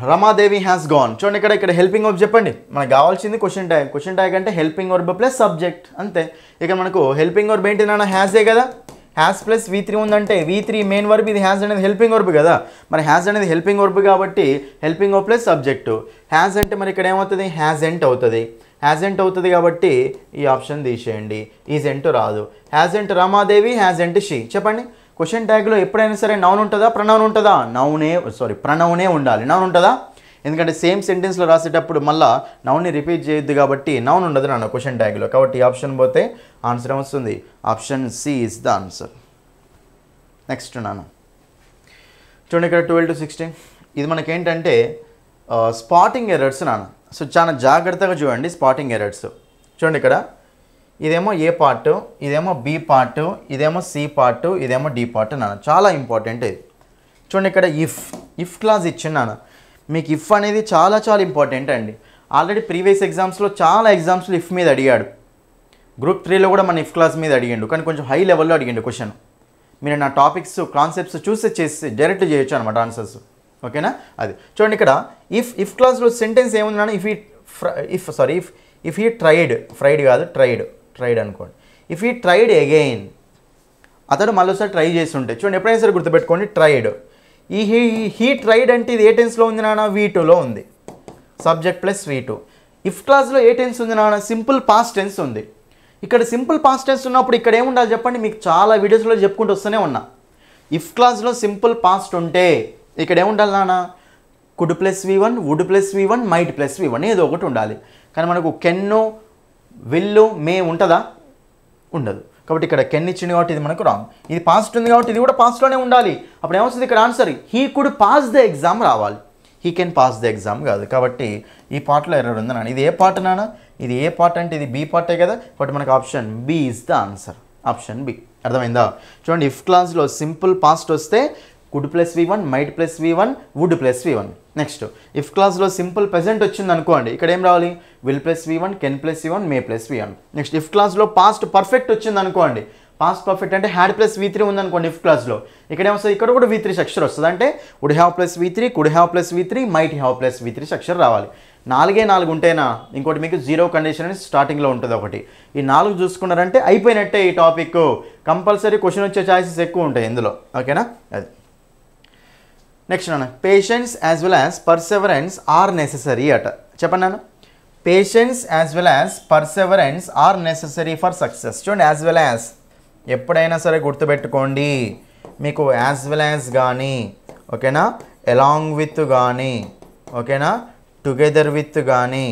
రమాదేవి హ్యాస్ గాన్. చూడండి ఇక్కడ హెల్పింగ్ వర్బ్ చెప్పండి, మనకు కావాల్సింది క్వశ్చన్ ట్యాగ్. క్వశ్చన్ ట్యాగ్ అంటే హెల్పింగ్ వర్బ్ ప్లస్ సబ్జెక్ట్ అంతే. ఇక మనకు హెల్పింగ్ వర్బ్ ఏంటి నాన్న, హ్యాజే కదా. హ్యాస్ ప్లస్ V3 ఉందంటే V3 మెయిన్ వర్బ్, ఇది హ్యాస్ అనేది హెల్పింగ్ వర్బ్ కదా. మరి హ్యాస్ అనేది హెల్పింగ్ వర్బ్ కాబట్టి helping verb plus subject. Has అంటే మరి ఇక్కడ ఏమవుతుంది, హ్యాజెంట్ అవుతుంది. హ్యాజెంట్ అవుతుంది కాబట్టి ఈ ఆప్షన్ తీసేయండి, ఈజెంట్ రాదు. Hasn't Ramadevi, hasn't she. చెప్పండి క్వశ్చన్ ట్యాగ్లో ఎప్పుడైనా సరే నౌన్ ఉంటుందా ప్రనౌన్ ఉంటుందా, ప్రనౌనే ఉండాలి. నౌన్ ఉంటుందా, ఎందుకంటే సేమ్ సెంటెన్స్లో రాసేటప్పుడు మళ్ళీ నౌన్ని రిపీట్ చేయొద్దు కాబట్టి నౌన్ ఉండదు నాన్న క్వశ్చన్ ట్యాగ్లో. కాబట్టి ఈ ఆప్షన్ పోతే ఆన్సర్ ఏమొస్తుంది, option C is the answer. Next నాన్న చూడండి ఇక్కడ 12 to 16 ఇది మనకేంటంటే స్పాటింగ్ ఎర్రర్స్ నాన్న. సో చాలా జాగ్రత్తగా చూడండి స్పాటింగ్ ఎర్రర్స్. చూడండి ఇక్కడ ఇదేమో ఏ పార్ట్, ఇదేమో బి పార్ట్, ఇదేమో సి పార్ట్, ఇదేమో డి పార్ట్ నాన్న. చాలా ఇంపార్టెంట్ ఇది. చూడండి ఇక్కడ ఇఫ్ క్లాజ్ ఇచ్చింది మీకు. ఇఫ్ అనేది చాలా ఇంపార్టెంట్ అండి. ఆల్రెడీ ప్రీవియస్ ఎగ్జామ్స్లో చాలా ఎగ్జామ్స్లో ఇఫ్ మీద అడిగాడు. గ్రూప్ 3లో కూడా మన ఇఫ్ క్లాజ్ మీద అడిగిండు, కానీ కొంచెం హై లెవెల్లో అడిగిండు క్వశ్చన్. మీరు నా టాపిక్స్ కాన్సెప్ట్స్ చూసి చేసి డైరెక్ట్ చేయొచ్చు అనమాట ఆన్సర్స్. ఓకేనా. అది చూడండి ఇక్కడ ఇఫ్ క్లాజ్లో సెంటెన్స్ ఏముంది నాన్న, ఇఫ్ హీ ట్రైడ్ అనుకోండి. ఇఫ్ హీ ట్రైడ్ అగైన్, అతడు మళ్ళీసారి ట్రై చేసి ఉంటే. చూడండి ఎప్పుడైనా సరే గుర్తుపెట్టుకోండి ట్రైడ్. హీ ట్రైడ్ అంటే ఇది ఏ టెన్స్లో ఉంది నాన్న, V2లో ఉంది. Subject plus V2. ఇఫ్ క్లాజ్లో ఏ టెన్స్ ఉంది నాన్న, సింపుల్ పాస్ట్ టెన్స్ ఉంది. ఇక్కడ సింపుల్ పాస్ట్ టెన్స్ ఉన్నప్పుడు ఇక్కడ ఏముండాలి చెప్పండి, మీకు చాలా వీడియోస్లో చెప్పుకుంటూ వస్తూనే ఉన్నా. ఇఫ్ క్లాజ్లో సింపుల్ పాస్ట్ ఉంటే ఇక్కడ ఏముండాలి నాన్న, could plus V1, would plus V1, might plus V1 ఏదో ఒకటి ఉండాలి. కానీ మనకు కెన్ను, విల్లు, మే ఉంటుందా, ఉండదు. కాబట్టి ఇక్కడ కెన్ ఇచ్చింది కాబట్టి ఇది మనకు రాంగ్. ఇది పాస్ట్ ఉంది కాబట్టి ఇది కూడా పాస్ట్లోనే ఉండాలి. అప్పుడు ఏమొస్తుంది ఇక్కడ answer, he could pass the exam రావాలి. He can pass the exam కాదు. కాబట్టి ఈ పార్ట్లో ఎర్రర్ ఉంది నాన్న. ఇది ఏ పార్ట్ నాన్న, ఇది ఏ పార్ట్ అంటే ఇది బి పార్టే కదా. కాబట్టి మనకు option B is the answer. Option B. అర్థమైందా. చూడండి ఇఫ్ క్లాజ్లో సింపుల్ పాస్ట్ వస్తే could plus V1, might plus V1, would plus V1. Next if క్లాజ్లో సింపుల్ ప్రెజెంట్ వచ్చింది అనుకోండి, ఇక్కడ ఏం రావాలి, will plus V1, can plus V1, may plus V1. Next if క్లాజ్లో పాస్ట్ పర్ఫెక్ట్ వచ్చింది అనుకోండి, పాస్ట్ పర్ఫెక్ట్ అంటే హ్యాడ్ ప్లస్ V3 ఉందనుకోండి ఇఫ్ క్లాజ్లో, ఇక్కడ ఏమొస్తుంది, ఇక్కడ కూడా V3 స్ట్రక్చర్ వస్తుంది. అంటే would have plus V3, could have plus V3, might have plus V3 structure రావాలి. 4 ఉంటేనా, ఇంకోటి మీకు 0 కండిషన్ అని స్టార్టింగ్లో ఉంటుంది ఒకటి. ఈ 4 చూసుకున్నారంటే అయిపోయినట్టే ఈ టాపిక్. కంపల్సరీ క్వశ్చన్ వచ్చే ఛాయిసెస్ ఎక్కువ ఉంటాయి ఇందులో. ఓకేనా. అది నెక్స్ట్ నాన్న, patience as well as perseverance are necessary అట. చెప్పండి నాన్న, patience as well as perseverance are necessary for success. చూడండి యాజ్ వెల్ యాజ్ ఎప్పుడైనా సరే గుర్తుపెట్టుకోండి, మీకు యాజ్ వెల్ యాజ్ కానీ, ఓకేనా, అలాంగ్ విత్ కానీ, ఓకేనా, టుగెదర్ విత్ కానీ,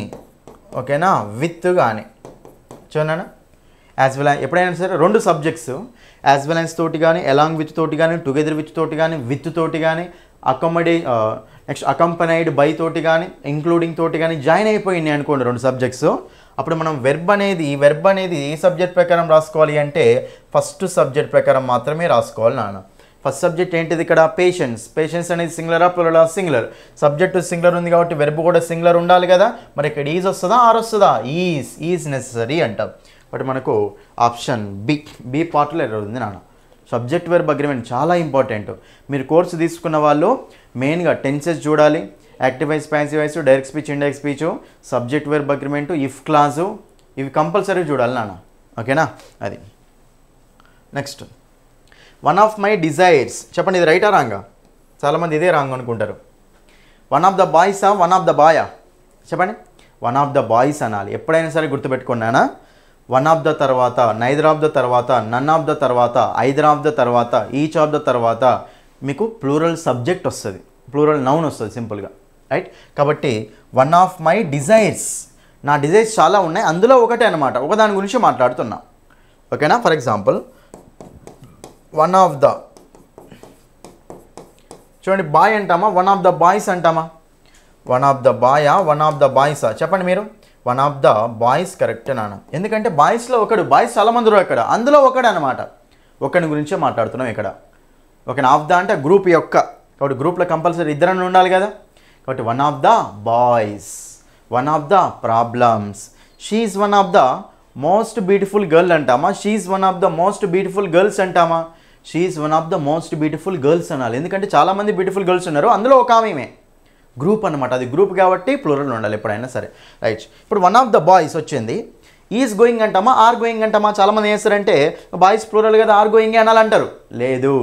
ఓకేనా, విత్ కానీ. చూడనా, యాజ్ వెల్ ఎప్పుడైనా సరే రెండు సబ్జెక్ట్స్ యాజ్ వెల్ యాజ్ తోటి కానీ, అలాంగ్ విత్ తోటి కానీ, టుగెదర్ విత్ తోటి కానీ, విత్ తోటి కానీ, నెక్స్ట్ అకంపనైడ్ బై తోటి కానీ, ఇంక్లూడింగ్ తోటి కానీ జాయిన్ అయిపోయినాయి అనుకోండి రెండు సబ్జెక్ట్స్. అప్పుడు మనం వెర్బ్ అనేది ఏ సబ్జెక్ట్ ప్రకారం రాసుకోవాలి అంటే ఫస్ట్ సబ్జెక్ట్ ప్రకారం మాత్రమే రాసుకోవాలి నాన్న. ఫస్ట్ సబ్జెక్ట్ ఏంటిది ఇక్కడ? పేషెన్స్ అనేది సింగులరా ప్లూరలా? సింగులర్. సబ్జెక్టు సింగులర్ ఉంది కాబట్టి వెర్బ్ కూడా సింగులర్ ఉండాలి కదా. మరి ఇక్కడ ఈజ్ వస్తుందా ఆర్ వస్తుందా? ఈజ్ నెససరీ అంటాం. బట్ మనకు ఆప్షన్ బి పార్ట్లో ఎర్రర్ ఉంది నాన్న. సబ్జెక్ట్ వెర్బ్ అగ్రిమెంట్ చాలా ఇంపార్టెంట్. మీరు కోర్సు తీసుకున్న వాళ్ళు మెయిన్గా టెన్సెస్ చూడాలి, active voice, passive voice, direct speech, indirect speech, subject verb agreement, if clause, ఇవి కంపల్సరీ చూడాలి నాన్న. ఓకేనా? అది next one of my desires. చెప్పండి, ఇది రైటా రాంగా? చాలామంది ఇదే రాంగ్ అనుకుంటారు. వన్ ఆఫ్ ద బాయ్సా వన్ ఆఫ్ ద బాయా? చెప్పండి, వన్ ఆఫ్ ద బాయ్స్ అనాలి. ఎప్పుడైనా సరే గుర్తుపెట్టుకున్నానా? వన్ ఆఫ్ ద తర్వాత, నైదర్ ఆఫ్ ద తర్వాత, నన్ ఆఫ్ ద తర్వాత, ఐదర్ ఆఫ్ ద తర్వాత, ఈచ్ ఆఫ్ ద తర్వాత మీకు ప్లూరల్ సబ్జెక్ట్ వస్తుంది, ప్లూరల్ నౌన్ వస్తుంది సింపుల్గా, రైట్? కాబట్టి వన్ ఆఫ్ మై డిజైర్స్, నా డిజైర్స్ చాలా ఉన్నాయి, అందులో ఒకటే అనమాట, ఒకదాని గురించి మాట్లాడుతున్నా. ఓకేనా? For example one of the, చూడండి, బాయ్ అంటామా వన్ ఆఫ్ ద బాయ్స్ అంటామా? వన్ ఆఫ్ ద బాయా వన్ ఆఫ్ ద బాయ్సా? చెప్పండి మీరు. One of the boys correct నాన్న. ఎందుకంటే బాయ్స్లో ఒకడు, బాయ్స్ చాలా మంది ఇక్కడ, అందులో ఒకడు అనమాట, ఒకని గురించే మాట్లాడుతున్నాం ఇక్కడ. ఓకేనా? ఆఫ్ ద అంటే గ్రూప్ యొక్క, కాబట్టి గ్రూప్లో కంపల్సరీ ఇద్దరని ఉండాలి కదా. కాబట్టి one of the boys, one of the problems, she is one of the most beautiful girl అంటామా? She is one of the most beautiful girls అంటామా? She is one of the most beautiful girls అనాలి. ఎందుకంటే చాలామంది బ్యూటిఫుల్ గర్ల్స్ ఉన్నారు, అందులో ఒక ఆమె, group అనమాట, అది గ్రూప్ కాబట్టి ప్లూరల్ ఉండాలి ఎప్పుడైనా సరే, రైట్? ఇప్పుడు వన్ ఆఫ్ ద బాయ్స్ వచ్చింది, ఈజ్ గోయింగ్ అంటామా ఆర్ గోయింగ్ అంటామా? చాలామంది ఏం చేస్తారంటే బాయ్స్ ప్లూరల్ కదా ఆర్ గోయింగ్ అనాలంటారు. లేదు,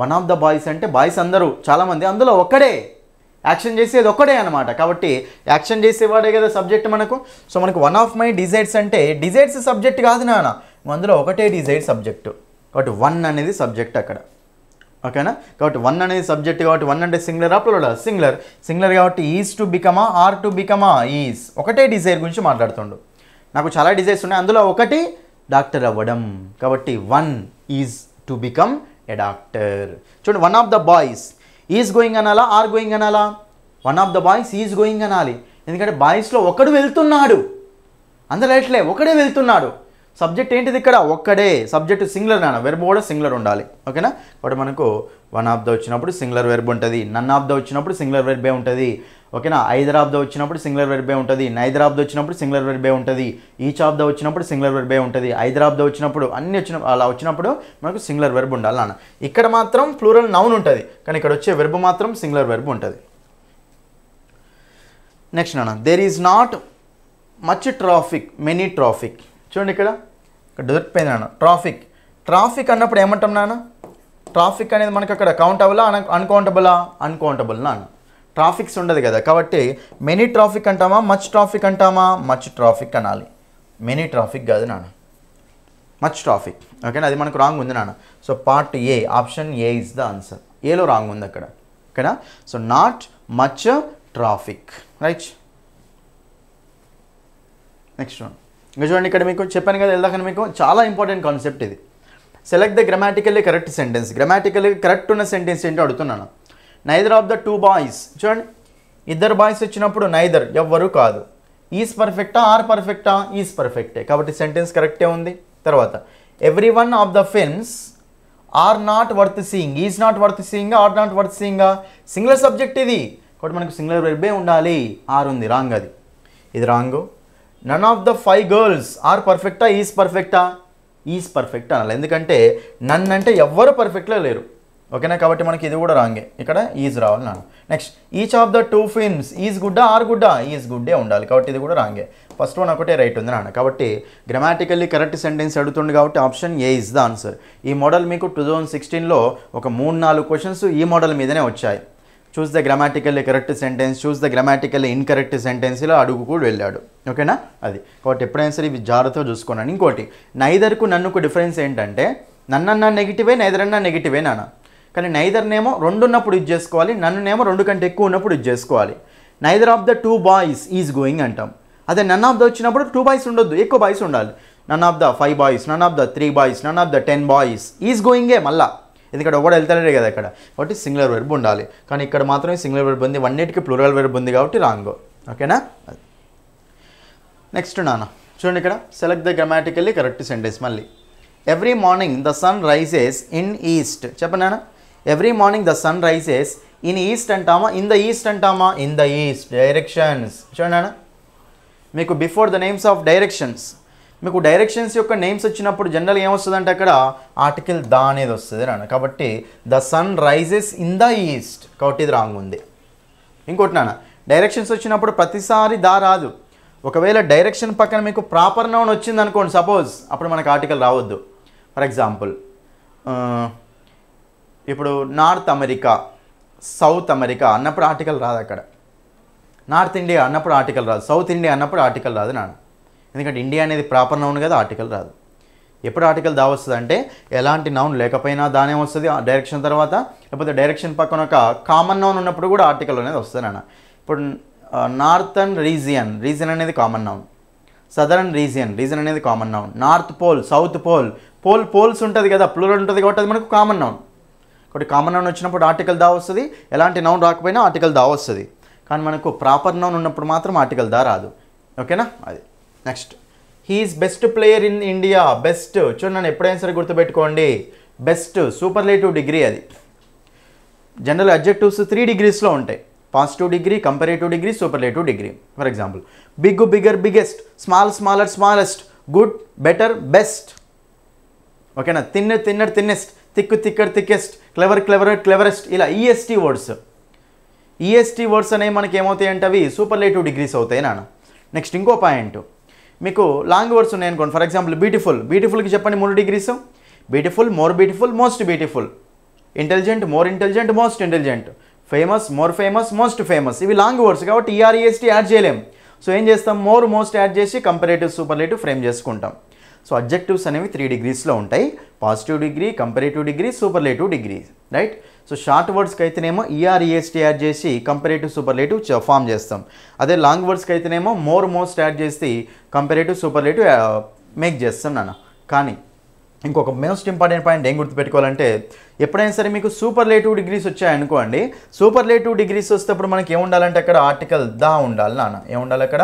వన్ ఆఫ్ ద బాయ్స్ అంటే బాయ్స్ అందరూ, చాలామంది, అందులో ఒక్కడే యాక్షన్ చేసేది ఒక్కడే అనమాట. కాబట్టి యాక్షన్ చేసేవాడే కదా సబ్జెక్ట్ మనకు. సో మనకు వన్ ఆఫ్ మై డిజైర్స్ అంటే డిజైర్స్ సబ్జెక్ట్ కాదు నాన్న, అందులో ఒకటే డిజైర్ సబ్జెక్టు. కాబట్టి వన్ అనేది సబ్జెక్ట్ అక్కడ. ఓకేనా? కాబట్టి వన్ అనేది సబ్జెక్ట్, కాబట్టి వన్ అంటే సింగులరా ప్లూరలా? సింగులర్ కాబట్టి ఈజ్ టు బికమా ఆర్ టు బికమా? ఈజ్. ఒకటే డిజైర్ గురించి మాట్లాడుతుండు. నాకు చాలా డిజైర్స్ ఉన్నాయి, అందులో ఒకటి డాక్టర్ అవ్వడం, కాబట్టి one is to become a doctor. చూడండి, one of the boys is going అనాలా ఆర్ గోయింగ్ అనాలా? One of the boys is going అనాలి, ఎందుకంటే బాయ్స్లో ఒకడు వెళ్తున్నాడు, అందరూ ఎట్లే ఒకడే వెళ్తున్నాడు. సబ్జెక్ట్ ఏంటిది ఇక్కడ? ఒక్కడే. సబ్జెక్ట్ సింగులర్ నాన్న, వెర్బ్ కూడా సింగులర్ ఉండాలి. ఓకేనా? కాబట్టి మనకు వన్ ఆఫ్ ద వచ్చినప్పుడు సింగులర్ వెర్బ్ ఉంటుంది, నన్ ఆఫ్ ద వచ్చినప్పుడు సింగులర్ వెర్బే ఉంటుంది. ఓకేనా? ఐదర్ ఆఫ్ ద వచ్చినప్పుడు సింగులర్ వెర్బే ఉంటుంది, నైదర్ ఆఫ్ ద వచ్చినప్పుడు సింగులర్ వెర్బే ఉంటుంది, ఈచ్ ఆఫ్ ద వచ్చినప్పుడు సింగులర్ వెర్బే ఉంటుంది, ఐదర్ ఆఫ్ ద వచ్చినప్పుడు, అన్ని అలా వచ్చినప్పుడు మనకు సింగులర్ వెర్బ్ ఉండాలి నాన్న. ఇక్కడ మాత్రం ప్లూరల్ నౌన్ ఉంటుంది, కానీ ఇక్కడ వచ్చే వెర్బ్ మాత్రం సింగులర్ వెర్బ్ ఉంటుంది. నెక్స్ట్ నాన్న, there is not much traffic, many traffic. చూడండి, ఇక్కడ దొరికిపోయింది నాన్న. ట్రాఫిక్ అన్నప్పుడు ఏమంటాం నాన్న? ట్రాఫిక్ అనేది మనకు అక్కడ కౌంటబులా అన్కౌంటబుల్ నాన్న. ట్రాఫిక్స్ ఉండదు కదా, కాబట్టి మెనీ ట్రాఫిక్ అంటామా మచ్ ట్రాఫిక్ అంటామా? మచ్ ట్రాఫిక్ అనాలి, మెనీ ట్రాఫిక్ కాదు నాన్న, మచ్ ట్రాఫిక్. ఓకేనా? అది మనకు రాంగ్ ఉంది నాన్న. So part A, option A is the answer. ఏలో రాంగ్ ఉంది అక్కడ. ఓకేనా? So not much traffic, right? Next one, ఇంకా చూడండి, ఇక్కడ మీకు చెప్పాను కదా వెళ్దాక, మీకు చాలా ఇంపార్టెంట్ కాన్సెప్ట్ ఇది. Select the grammatically correct sentence. Grammatically correct ఉన్న సెంటెన్స్ ఏంటో అడుగుతున్నాను. Neither of the two boys, చూడండి, ఇద్దరు బాయ్స్ వచ్చినప్పుడు నైదర్ ఎవ్వరు కాదు. ఈజ్ పర్ఫెక్టా ఆర్ పర్ఫెక్టా? ఈజ్ పర్ఫెక్టే, కాబట్టి సెంటెన్స్ కరెక్టే ఉంది. తర్వాత every one of the films are not worth seeing. Is not worth seeing, are not worth seeing, singular subject ఇది, కాబట్టి మనకు సింగులర్ వెర్బే ఉండాలి. ఆర్ ఉంది, రాంగ్, అది ఇది wrong. None of the 5 girls are పర్ఫెక్టా? ఈజ్ పర్ఫెక్టా? ఈజ్ పర్ఫెక్ట్ అనాలి, ఎందుకంటే నన్ అంటే ఎవ్వరు పర్ఫెక్ట్లో లేరు. ఓకేనా? కాబట్టి మనకి ఇది కూడా రాంగే, ఇక్కడ ఈజ్ రావాలి నాన్న. Next each of the 2 films is గుడ్డా ఆర్ గుడ్డా? ఈజ్ గుడ్డే ఉండాలి, కాబట్టి ఇది కూడా రాంగే. ఫస్ట్ వన్ ఒకటే రైట్ ఉంది నాన్న. కాబట్టి గ్రామాటికల్లీ కరెక్ట్ సెంటెన్స్ అడుగుతుంది కాబట్టి option A is the answer. ఈ మోడల్ మీకు 2016లో ఒక 3-4 క్వశ్చన్స్ ఈ మోడల్ మీదనే వచ్చాయి. Choose the grammatically correct sentence, choose the grammatically incorrect sentence, ఇలా అడుగు కూడా వెళ్ళాడు. ఓకేనా? అది కాబట్టి ఎప్పుడైనా సరే ఇవి జాగ్రత్తగా చూసుకున్నాను. ఇంకోటి, నైదర్కు నన్నుకు డిఫరెన్స్ ఏంటంటే నన్నన్నా నెగిటివే, నైదర్ అన్నా నెగిటివే నాన్న. కానీ నైదర్నేమో 2 ఉన్నప్పుడు యూజ్ చేసుకోవాలి, నన్నునేమో 2 కంటే ఎక్కువ ఉన్నప్పుడు యూజ్ చేసుకోవాలి. Neither of the 2 boys is going అంటాం. అదే నన్ ఆఫ్ ద వచ్చినప్పుడు 2 బాయ్స్ ఉండొద్దు, ఎక్కువ బాయ్స్ ఉండాలి. None of the 5 boys, none of the 3 boys, none of the 10 boys is గోయింగే మళ్ళా, ఎందుకంటే ఒకటి వెళ్తలేడే కదా ఇక్కడ, కాబట్టి సింగులర్ వెర్బ్ ఉండాలి. కానీ ఇక్కడ మాత్రమే సింగులర్ వెర్బ్ ఉంది, వన్నిటికి ప్లూరల్ వెర్బ్ ఉంది కాబట్టి రాంగ్. ఓకేనా. నెక్స్ట్ నాన్న చూడండి ఇక్కడ, select the grammatically correct sentence. మళ్ళీ every morning the sun rises in east. చెప్పనా, every morning the sun rises in east అంటామా, ఇన్ ద ఈస్ట్ అంటామా, ఇన్ ద ఈస్ట్ డైరెక్షన్స్. చూడండి మీకు before the names of directions, మీకు directions యొక్క names వచ్చినప్పుడు జనరల్గా ఏమొస్తుందంటే అక్కడ ఆర్టికల్ ద అనేది వస్తుంది నాన్న. కాబట్టి the sun rises in the east, కాబట్టి ఇది రాంగ్ ఉంది. ఇంకోటి నాన్న, డైరెక్షన్స్ వచ్చినప్పుడు ప్రతిసారి దా రాదు. ఒకవేళ డైరెక్షన్ పక్కన మీకు ప్రాపర్ నౌన్ వచ్చింది అనుకోండి సపోజ్, అప్పుడు మనకు ఆర్టికల్ రావద్దు. ఫర్ ఎగ్జాంపుల్ ఇప్పుడు నార్త్ అమెరికా, సౌత్ అమెరికా అన్నప్పుడు ఆర్టికల్ రాదు అక్కడ. నార్త్ ఇండియా అన్నప్పుడు ఆర్టికల్ రాదు, సౌత్ ఇండియా అన్నప్పుడు ఆర్టికల్ రాదు నాన్న. ఎందుకంటే ఇండియా అనేది ప్రాపర్ నౌన్ కదా, ఆర్టికల్ రాదు. ఎప్పుడు ఆర్టికల్ దా వస్తుంది అంటే ఎలాంటి నౌన్ లేకపోయినా దానే వస్తుంది డైరెక్షన్ తర్వాత, లేకపోతే డైరెక్షన్ పక్కన ఒక కామన్ నౌన్ ఉన్నప్పుడు కూడా ఆర్టికల్ అనేది వస్తుంది నాన్న. ఇప్పుడు నార్థన్ రీజియన్, రీజియన్ అనేది common noun. Southern region, region అనేది common noun. North pole, south pole, poles ఉంటుంది కదా, ప్లూరల్ ఉంటుంది కాబట్టి అది మనకు కామన్ నౌన్. కాబట్టి కామన్ నౌన్ వచ్చినప్పుడు ఆర్టికల్ దా వస్తుంది, ఎలాంటి నౌన్ రాకపోయినా ఆర్టికల్ దా వస్తుంది. కానీ మనకు ప్రాపర్ నౌన్ ఉన్నప్పుడు మాత్రం ఆర్టికల్ దా రాదు. ఓకేనా. అది next, he is best player in India. Best చూడండి నన్ను ఎప్పుడైనా సరే గుర్తుపెట్టుకోండి, బెస్ట్ సూపర్లేటివ్ డిగ్రీ. అది జనరల్ అడ్జెక్టివ్స్ 3 డిగ్రీస్లో ఉంటాయి, positive degree, comparative degree, superlative degree. For example big, bigger, biggest, small, smaller, smallest, good, better, best. ఓకేనా. Thinner, thinnest, thick, thicker, thickest, clever, cleverer, cleverest, ఇలా ఈఎస్టీ వర్డ్స్. ఈఎస్టీ వర్డ్స్ అనేవి మనకి ఏమవుతాయి అంటే అవి superlative degrees అవుతాయి నాన్న. Next ఇంకో పాయింట్, మీకు లాంగ్ వర్డ్స్ ఉన్నాయి అనుకోండి. ఫర్ ఎగ్జాంపుల్ బ్యూటిఫుల్, బ్యూటిఫుల్కి చెప్పండి 3 degrees. Beautiful, more beautiful, most beautiful. Intelligent, more intelligent, most intelligent. Famous, more famous, most famous. ఇవి లాంగ్ వర్డ్స్ కాబట్టి ఈఆర్ఈఎస్టీ యాడ్ చేయలేం. సో ఏం చేస్తాం, మోర్, మోస్ట్ యాడ్ చేసి కంపారేటివ్, సూపర్లేటివ్ ఫ్రేమ్ చేసుకుంటాం. సో అడ్జెక్టివ్స్ అనేవి 3 డిగ్రీస్లో ఉంటాయి, positive degree, comparative degree, superlative degree. Right. So short వర్డ్స్కి అయితేనేమో ఈఆర్ఈఎస్టీ యాడ్ చేసి కంపారేటివ్, సూపర్లేటివ్ ఫామ్ చేస్తాం. అదే లాంగ్ వర్డ్స్కి అయితేనేమో మోర్, మోస్ట్ యాడ్ చేసి కంపారేటివ్, సూపర్లేటివ్ మేక్ చేస్తాం నాన్న. కానీ ఇంకొక మోస్ట్ ఇంపార్టెంట్ పాయింట్ ఏం గుర్తుపెట్టుకోవాలంటే, ఎప్పుడైనా సరే మీకు సూపర్లేటివ్ డిగ్రీస్ వచ్చాయనుకోండి, సూపర్లేటివ్ డిగ్రీస్ వస్తేప్పుడు మనకి ఏముండాలంటే అక్కడ ఆర్టికల్ దా ఉండాలి నాన్న. ఏముండాలి అక్కడ,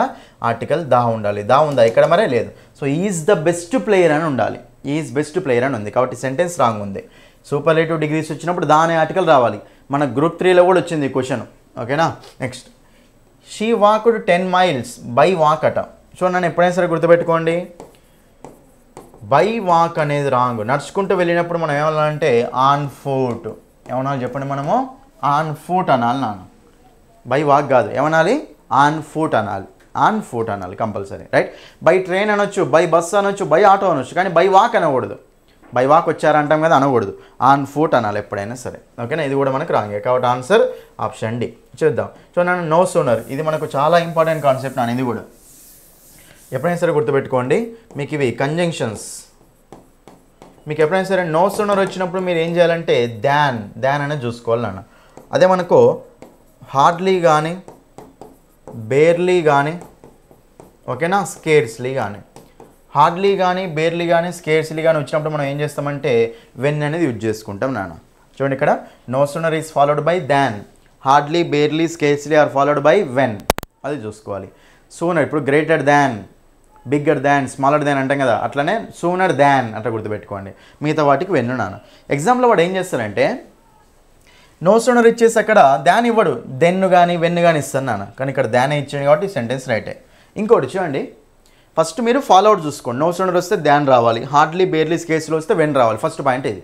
ఆర్టికల్ దా ఉండాలి. దా ఉందా ఇక్కడ మరే లేదు. So is the best player అని ఉండాలి, ఈజ్ బెస్ట్ ప్లేయర్ అని ఉంది కాబట్టి సెంటెన్స్ రాంగ్ ఉంది. సూపర్లేటివ్ డిగ్రీస్ వచ్చినప్పుడు దా అనే ఆర్టికల్ రావాలి. మన గ్రూప్ 3లో కూడా వచ్చింది ఈ క్వశ్చన్. ఓకేనా. Next, she walked 10 miles by walk అట. సో నన్ను ఎప్పుడైనా సరే గుర్తుపెట్టుకోండి, బై వాక్ అనేది రాంగ్. నడుచుకుంటూ వెళ్ళినప్పుడు మనం ఏమనాలంటే ఆన్ ఫుట్. ఏమనాలి చెప్పండి, మనము ఆన్ ఫుట్ అనాలి నాన్న. బై వాక్ కాదు, ఏమనాలి, ఆన్ ఫుట్ అనాలి. ఆన్ ఫుట్ అనాలి కంపల్సరీ. రైట్. బై ట్రైన్ అనొచ్చు, బై బస్ అనొచ్చు, బై ఆటో అనొచ్చు, కానీ బై వాక్ అనకూడదు. బై వాక్ వచ్చారంటాం కదా, అనకూడదు. ఆన్ ఫుట్ అనాలి ఎప్పుడైనా సరే. ఓకేనా. ఇది కూడా మనకు రాంగే కాబట్టి ఆన్సర్ ఆప్షన్ డి. చూద్దాం. చూడండి, నో సూనర్. ఇది మనకు చాలా ఇంపార్టెంట్ కాన్సెప్ట్ అనేది కూడా ఎప్పుడైనా సరే గుర్తుపెట్టుకోండి. మీకు ఇవి కంజంక్షన్స్. మీకు ఎప్పుడైనా సరే నో సూనర్ వచ్చినప్పుడు మీరు ఏం చేయాలంటే దాన్ అనేది చూసుకోవాలి నాన్న. అదే మనకు హార్డ్లీ కానీ, బేర్లీ కానీ, ఓకేనా, స్కేర్స్లీ కానీ, హార్డ్లీ కానీ, బేర్లీ కానీ, స్కేర్స్లీ కానీ వచ్చినప్పుడు మనం ఏం చేస్తామంటే వెన్ అనేది యూజ్ చేసుకుంటాం నాన్న. చూడండి ఇక్కడ, no sooner is followed by than, hardly, barely, scarcely are followed by when. అది చూసుకోవాలి. సూనర్ ఇప్పుడు greater than, bigger than, smaller than అంటాం కదా, అట్లనే సూనర్ దాన్ అట్లా గుర్తుపెట్టుకోండి. మిగతా వాటికి వెన్ను నాన్న. ఎగ్జాంపుల్లో వాడు ఏం చేస్తారంటే నో సూనర్ ఇచ్చేసి అక్కడ దాన్ ఇవ్వడు, దెన్ను కానీ వెన్ను కానీ ఇస్తాను నాన్న. కానీ ఇక్కడ దానే ఇచ్చాడు కాబట్టి సెంటెన్స్ రైటే. ఇంకోటి చూడండి, ఫస్ట్ మీరు ఫాలోఅవుట్ చూసుకోండి. నో సూనర్ వస్తే దాన్ రావాలి, హార్డ్లీ, బేర్లీ, స్కేర్స్లీ వస్తే వెన్ రావాలి. ఫస్ట్ పాయింట్ ఇది.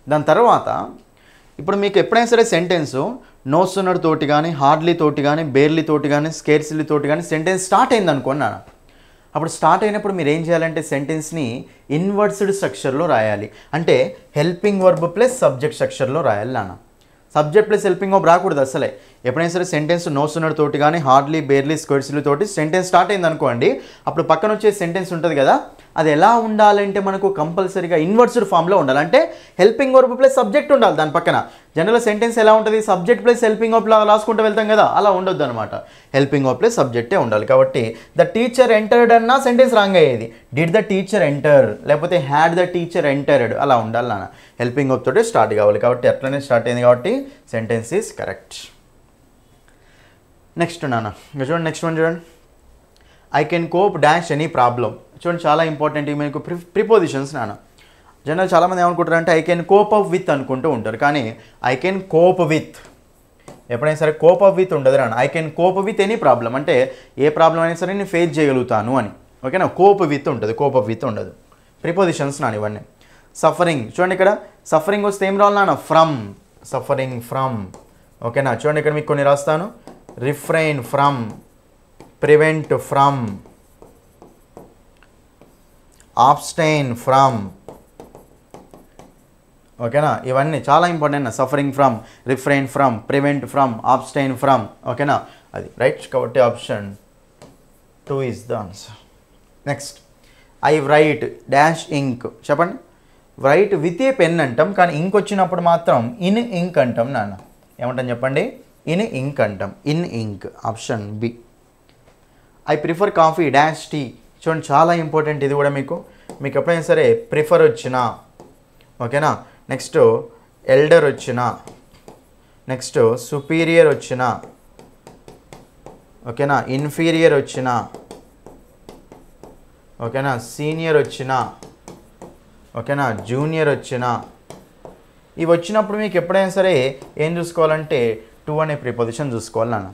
దాని తర్వాత ఇప్పుడు మీకు ఎప్పుడైనా సరే సెంటెన్స్ నో సూనర్ తోటి కానీ, హార్డ్లీ తోటి కానీ, బేర్లీ తోటి కానీ, స్కేర్స్లీ తోటి కానీ సెంటెన్స్ స్టార్ట్ అయింది అనుకోండి నాన్న. అప్పుడు స్టార్ట్ అయినప్పుడు మీరు ఏం చేయాలంటే సెంటెన్స్ని ఇన్వర్స్డ్ స్ట్రక్చర్లో రాయాలి. అంటే హెల్పింగ్ వర్బ్ ప్లస్ సబ్జెక్ట్ స్ట్రక్చర్లో రాయాలి నాన్న. సబ్జెక్ట్ ప్లస్ హెల్పింగ్ వర్బ్ రాకూడదు అసలే. ఎప్పుడైనా సరే సెంటెన్స్ నో సూనర్ తోటి కానీ, హార్డ్లీ, బేర్లీ, స్కేర్స్లీ తోటి సెంటెన్స్ స్టార్ట్ అయింది అనుకోండి, అప్పుడు పక్కన వచ్చే సెంటెన్స్ ఉంటుంది కదా, అది ఎలా ఉండాలంటే మనకు కంపల్సరీగా ఇన్వర్స్డ్ ఫామ్లో ఉండాలి. అంటే హెల్పింగ్ వర్బ్ ప్లస్ సబ్జెక్ట్ ఉండాలి దాని పక్కన. జనరల్ సెంటెన్స్ ఎలా ఉంటుంది, సబ్జెక్ట్ ప్లస్ హెల్పింగ్ వర్బ్ రాసుకుంటూ వెళ్తాం కదా, అలా ఉండొద్దు అనమాట. హెల్పింగ్ వర్బ్ ప్లస్ సబ్జెక్టే ఉండాలి. కాబట్టి ద టీచర్ ఎంటర్డ్ అన్న సెంటెన్స్ రాంగ్ అయ్యేది. డిడ్ ద టీచర్ ఎంటర్, లేకపోతే హ్యాడ్ ద టీచర్ ఎంటర్డ్, అలా ఉండాలి నాన్న. హెల్పింగ్ వర్బ్ తోటే స్టార్ట్ కావాలి. కాబట్టి అట్లనే స్టార్ట్ అయింది కాబట్టి సెంటెన్స్ ఈజ్ కరెక్ట్. నెక్స్ట్ నాన్న చూడండి, నెక్స్ట్ వన్ చూడండి. I can cope dash any problem. చూడండి చాలా ఇంపార్టెంట్ ఇవి మీకు ప్రిపోజిషన్స్ నాన్న. జనరల్ చాలామంది ఏమనుకుంటారు అంటే I can cope up with అనుకుంటూ ఉంటారు, కానీ ఐ కెన్ కోప్ విత్ ఎప్పుడైనా సరే కోప్ అప్ విత్ ఉండదు నాన్న. I can cope with any problem, అంటే ఏ ప్రాబ్లం అయినా సరే నేను ఫేస్ చేయగలుగుతాను అని. ఓకేనా, కోప్ విత్ ఉంటుంది, కోప్ అప్ విత్ ఉండదు. ప్రిపోజిషన్స్ నాన్న ఇవన్నీ. సఫరింగ్ చూడండి, ఇక్కడ సఫరింగ్ వస్తే ఏం రావాలి నాన్న, ఫ్రమ్. Suffering from. ఓకేనా, చూడండి ఇక్కడ మీకు కొన్ని రాస్తాను. Refrain from, prevent from, abstain from. ఓకేనా, ఇవన్నీ చాలా important. Suffering from, refrain from, prevent from, abstain from. ఓకేనా, అది రైట్. కాబట్టి option 2 is the answer. Next, I write dash ink. చెప్పండి, రైట్ విత్ ఏ పెన్ అంటాం, కానీ ఇంక్ వచ్చినప్పుడు మాత్రం ఇన్ ఇంక్ అంటాం నాన్న. ఏమంటాం చెప్పండి, ఇన్ ఇంక్ అంటాం, in ink. Option B. I prefer coffee dash tea. చూడండి చాలా ఇంపార్టెంట్ ఇది కూడా. మీకు ఎప్పుడైనా సరే ప్రిఫర్ వచ్చినా, ఓకేనా, నెక్స్ట్ ఎల్డర్ వచ్చినా, నెక్స్ట్ సుపీరియర్ వచ్చినా, ఓకేనా, ఇన్ఫీరియర్ వచ్చినా, ఓకేనా, సీనియర్ వచ్చినా, ఓకేనా, జూనియర్ వచ్చినా, ఇవి వచ్చినప్పుడు మీకు ఎప్పుడైనా సరే ఏం చూసుకోవాలంటే టు అనే ప్రిపోజిషన్ చూసుకోవాలి నాన్న.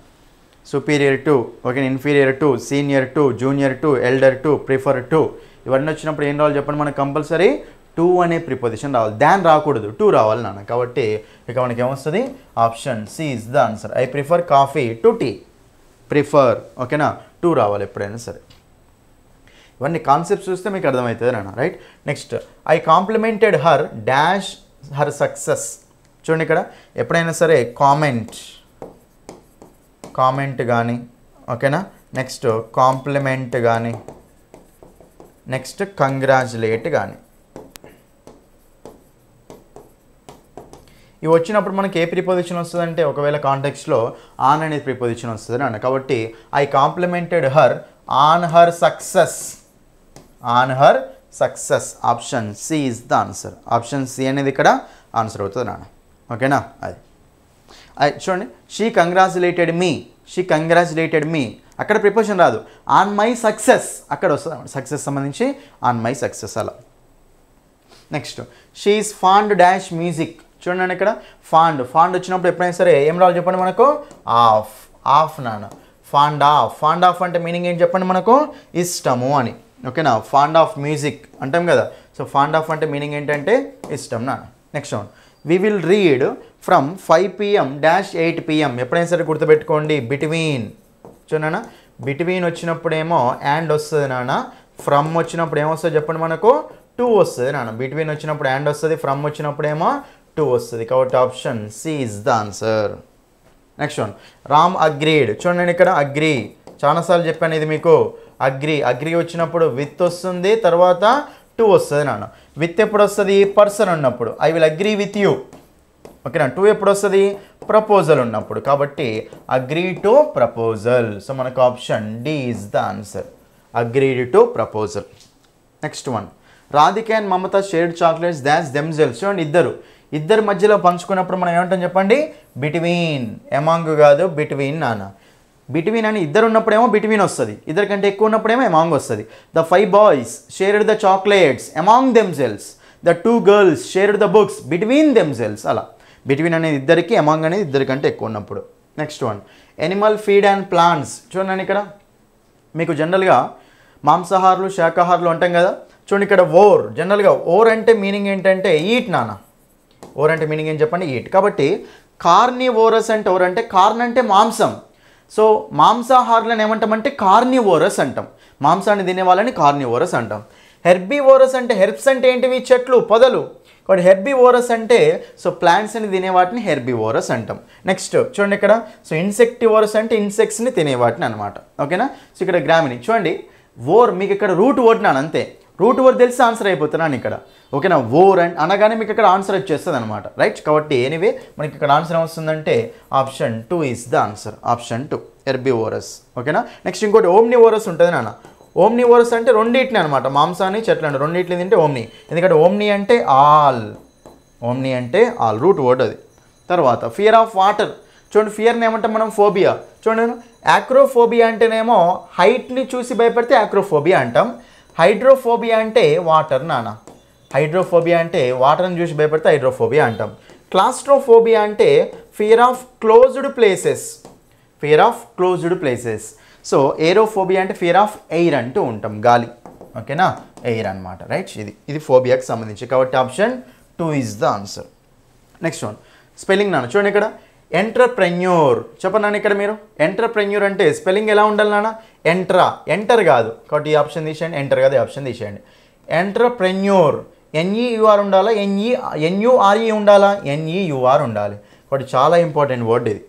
Superior to, okay, inferior to, senior to, junior to, elder to, prefer to, ఇవన్నీ వచ్చినప్పుడు ఏం రావాలి చెప్పండి మనకు, కంపల్సరీ టు అనే ప్రిపోజిషన్ రావాలి. దాన్ రాకూడదు, టు రావాలి నాన్న. కాబట్టి ఇక మనకి ఏమొస్తుంది, option C is the answer. I prefer coffee to tea. Prefer, ఓకేనా, టు రావాలి ఎప్పుడైనా సరే. ఇవన్నీ కాన్సెప్ట్స్ చూస్తే మీకు అర్థమవుతుంది నాన్న, right. Next, I complimented her dash her success. చూడండి ఇక్కడ ఎప్పుడైనా సరే కామెంట్ కానీ, ఓకేనా, నెక్స్ట్ కాంప్లిమెంట్ కానీ, నెక్స్ట్ కంగ్రాచులేట్ కానీ, ఇవి వచ్చినప్పుడు మనకి ఏ ప్రిపోజిషన్ వస్తుందంటే ఒకవేళ కాంటెక్స్ట్లో ఆన్ అనేది ప్రిపోజిషన్ వస్తుంది అన్న. కాబట్టి I complimented her on her success. On her success. Option C is the answer. Option C అనేది ఇక్కడ ఆన్సర్ అవుతుంది నాన్న. ఓకేనా, అది చూడండి. She congratulated me. She congratulated me, అక్కడ ప్రిపోజిషన్ రాదు, ఆన్ మై సక్సెస్ అక్కడ వస్తుంది. సక్సెస్ సంబంధించి ఆన్ మై సక్సెస్ అలా. Next, she is fond dash music. చూడండి ఇక్కడ ఫాండ్ వచ్చినప్పుడు ఎప్పుడైనా సరే ఏం రావాలి చెప్పండి మనకు, ఆఫ్ నాన్న. ఫాండ్ ఆఫ్ అంటే మీనింగ్ ఏంటి చెప్పండి మనకు, ఇష్టము అని. ఓకేనా, ఫాండ్ ఆఫ్ మ్యూజిక్ అంటాం కదా. సో ఫాండ్ ఆఫ్ అంటే మీనింగ్ ఏంటంటే ఇష్టం నాన్న. Next one, we will read from 5 PM dash 8 PM. ఎప్పుడైనా సరే గుర్తుపెట్టుకోండి, బిట్వీన్. చూడన్నా, బిట్వీన్ వచ్చినప్పుడేమో యాండ్ వస్తుంది నాన్న. ఫ్రమ్ వచ్చినప్పుడు ఏమొస్తుంది చెప్పండి మనకు, 2 వస్తుంది నాన్న. బిట్వీన్ వచ్చినప్పుడు యాండ్ వస్తుంది, ఫ్రమ్ వచ్చినప్పుడేమో 2 వస్తుంది. కాబట్టి option C is the answer. Next one, Ram agreed. చూడండి నేను ఇక్కడ అగ్రీ చాలాసార్లు చెప్పాను ఇది మీకు. అగ్రీ వచ్చినప్పుడు విత్ వస్తుంది, తర్వాత 2 వస్తుంది నాన్న. విత్ ఎప్పుడు వస్తుంది, పర్సన్ ఉన్నప్పుడు, I will agree with you. ఓకేనా, 2 ఎప్పుడు వస్తుంది, ప్రపోజల్ ఉన్నప్పుడు. కాబట్టి అగ్రీ టు ప్రపోజల్. సో మనకు option D is the answer. Agreed to proposal. Next one, Radhika and Mamata shared chocolates that's themselves. చూడండి, ఇద్దరు మధ్యలో పంచుకున్నప్పుడు మనం ఏమంటాం చెప్పండి, బిట్వీన్. ఎమాంగ్ కాదు, బిట్వీన్ నాన్న. బిట్వీన్ అని ఇద్దరు ఉన్నప్పుడేమో బిట్వీన్ వస్తుంది, ఇద్దరు కంటే ఎక్కువ ఉన్నప్పుడేమో ఎమాంగ్ వస్తుంది. The 5 boys shared the chocolates among themselves. The 2 girls shared the books between themselves. అలా బిట్వీన్ అనేది ఇద్దరికి, ఎమాంగ్ అనేది ఇద్దరికంటే ఎక్కువ ఉన్నప్పుడు. Next one, Animal feed and plants. చూడండి ఇక్కడ మీకు జనరల్గా మాంసాహారులు శాకాహారులు అంటాం కదా. చూడండి ఇక్కడ ఓర్. జనరల్గా ఓర్ అంటే మీనింగ్ ఏంటంటే ఈట్ నాన్న. ఓర్ అంటే మీనింగ్ ఏం చెప్పండి, ఈట్. కాబట్టి కార్నివోరస్ అంటే ఓర్ అంటే కార్న్ అంటే మాంసం. సో మాంసాహారులను ఏమంటామంటే కార్నివోరస్ అంటాం. మాంసాన్ని తినే వాళ్ళని కార్నివోరస్ అంటాం. హెర్బివోరస్ అంటే, హెర్బ్స్ అంటే ఏంటివి, చెట్లు, పొదలు. కాబట్టి హెర్బివోరస్ అంటే సో ప్లాంట్స్ అని తినే వాటిని హెర్బివోరస్ అంటాం. నెక్స్ట్ చూడండి ఇక్కడ, సో ఇన్సెక్టివోరస్ అంటే ఇన్సెక్ట్స్ని తినే వాటిని అనమాట. ఓకేనా. సో ఇక్కడ గ్రామిని చూడండి, ఓర్ మీకు ఇక్కడ రూట్ ఓడినాను అంతే. రూట్ వర్డ్ తెలిసి ఆన్సర్ అయిపోతున్నాను ఇక్కడ, ఓకేనా. ఓర్ అండ్ అనగానే మీకు ఇక్కడ ఆన్సర్ వచ్చేస్తుంది అనమాట, రైట్. కాబట్టి ఎనీవే మనకి ఇక్కడ ఆన్సర్ ఏమొస్తుందంటే option 2 is the answer, option 2 herbivorous, ఓకేనా. నెక్స్ట్ ఇంకోటి ఓమ్నివోరస్ ఉంటుంది నాన్న. ఓమ్నివోరస్ అంటే రెండింటిని అనమాట, మాంసాన్ని చెట్లను రెండింటిని తింటే ఓమ్ని, ఎందుకంటే ఓమ్ని అంటే ఆల్, ఓమ్ని అంటే ఆల్ రూట్ వర్డ్ అది. తర్వాత ఫియర్ ఆఫ్ వాటర్, చూడండి ఫియర్ని ఏమంటాం మనం, ఫోబియా. చూడండి యాక్రోఫోబియా అంటేనేమో హైట్ని చూసి భయపడితే యాక్రోఫోబియా అంటాం, హైడ్రోఫోబియా అంటే వాటర్ నాన్న, హైడ్రోఫోబియా అంటే వాటర్ని చూసి భయపడితే హైడ్రోఫోబియా అంటాం. క్లాస్ట్రోఫోబియా అంటే fear of closed places, fear of closed places. So aerophobia అంటే ఫియర్ ఆఫ్ ఎయిర్ అంటూ ఉంటాం, గాలి, ఓకేనా, ఎయిర్ అనమాట, రైట్. ఇది ఫోబియాకి సంబంధించి, కాబట్టి option 2 is the answer. Next one spelling నాన్న, చూడండి ఇక్కడ ఎంటర్ప్రెన్యూర్ చెప్పండి నాన్న. ఇక్కడ మీరు ఎంటర్ప్రెన్యూర్ అంటే స్పెల్లింగ్ ఎలా ఉండాలి నాన్న, ఎంటర్ కాదు, కాబట్టి ఈ ఆప్షన్ తీసేయండి, ఎంటర్ కాదు, ఈ ఆప్షన్ తీసేయండి. ఎంటర్ప్రెన్యూర్ ఎన్ఈయుఆర్ ఉండాలా, ఎన్యుఆర్ఈ ఉండాలా, ఎన్ఈయుఆర్ ఉండాలి, కాబట్టి చాలా ఇంపార్టెంట్ వర్డ్ ఇది,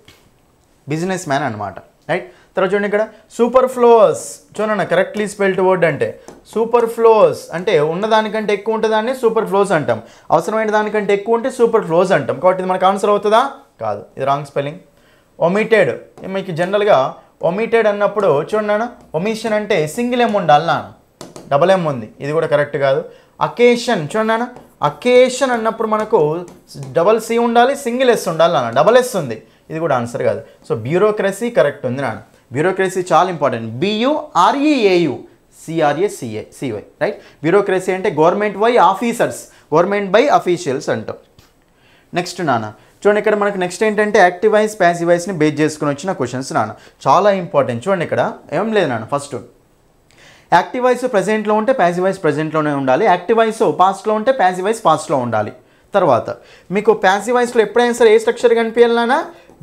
బిజినెస్ మ్యాన్ అనమాట, రైట్. తర్వాత చూడండి ఇక్కడ సూపర్ ఫ్లోస్, చూడండి కరెక్ట్లీ స్పెల్డ్ వర్డ్ అంటే సూపర్ ఫ్లోస్ అంటే ఉన్నదానికంటే ఎక్కువ ఉంటుందాన్ని సూపర్ ఫ్లోస్ అంటాం, అవసరమైన దానికంటే ఎక్కువ ఉంటే సూపర్ ఫ్లోస్ అంటాం, కాబట్టి ఇది మనకు ఆన్సర్ అవుతుందా, కాదు, ఇది రాంగ్ స్పెల్లింగ్. ఒమిటెడ్, మీకు జనరల్గా ఒమిటెడ్ అన్నప్పుడు చూడండి నాన్న, ఒమిషన్ అంటే సింగిల్ ఎమ్ ఉండాలి నాన్న, డబల్ ఎమ్ ఉంది, ఇది కూడా కరెక్ట్ కాదు. అకేషన్, చూడండి నాన్న, అకేషన్ అన్నప్పుడు మనకు డబల్ సి ఉండాలి, సింగిల్ ఎస్ ఉండాలి నాన్న, డబల్ ఎస్ ఉంది, ఇది కూడా ఆన్సర్ కాదు. సో బ్యూరోక్రసీ కరెక్ట్ ఉంది నాన్న, బ్యూరోక్రసీ చాలా important, BUREAU CRACY, right. Bureaucracy అంటే government by officers, government by officials అంటాం. నెక్స్ట్ నాన్న చూడండి ఇక్కడ మనకు నెక్స్ట్ ఏంటంటే యాక్టివ్ వాయిస్ ప్యాసివ్ వాయిస్ని బేస్ చేసుకుని వచ్చిన క్వశ్చన్స్ నాన్న, చాలా ఇంపార్టెంట్. చూడండి ఇక్కడ ఏం లేదు నాన్న, ఫస్ట్ యాక్టివ్ వాయిస్ ప్రెజెంట్లో ఉంటే ప్యాసివ్ వాయిస్ ప్రెజెంట్లోనే ఉండాలి, యాక్టివ్ వాయిస్ పాస్ట్లో ఉంటే ప్యాసివ్ వాయిస్ పాస్ట్లో ఉండాలి. తర్వాత మీకు ప్యాసివ్ వాయిస్లో ఎప్పుడైనా సరే ఏ స్ట్రక్చర్ కనిపించాలి నాన్న,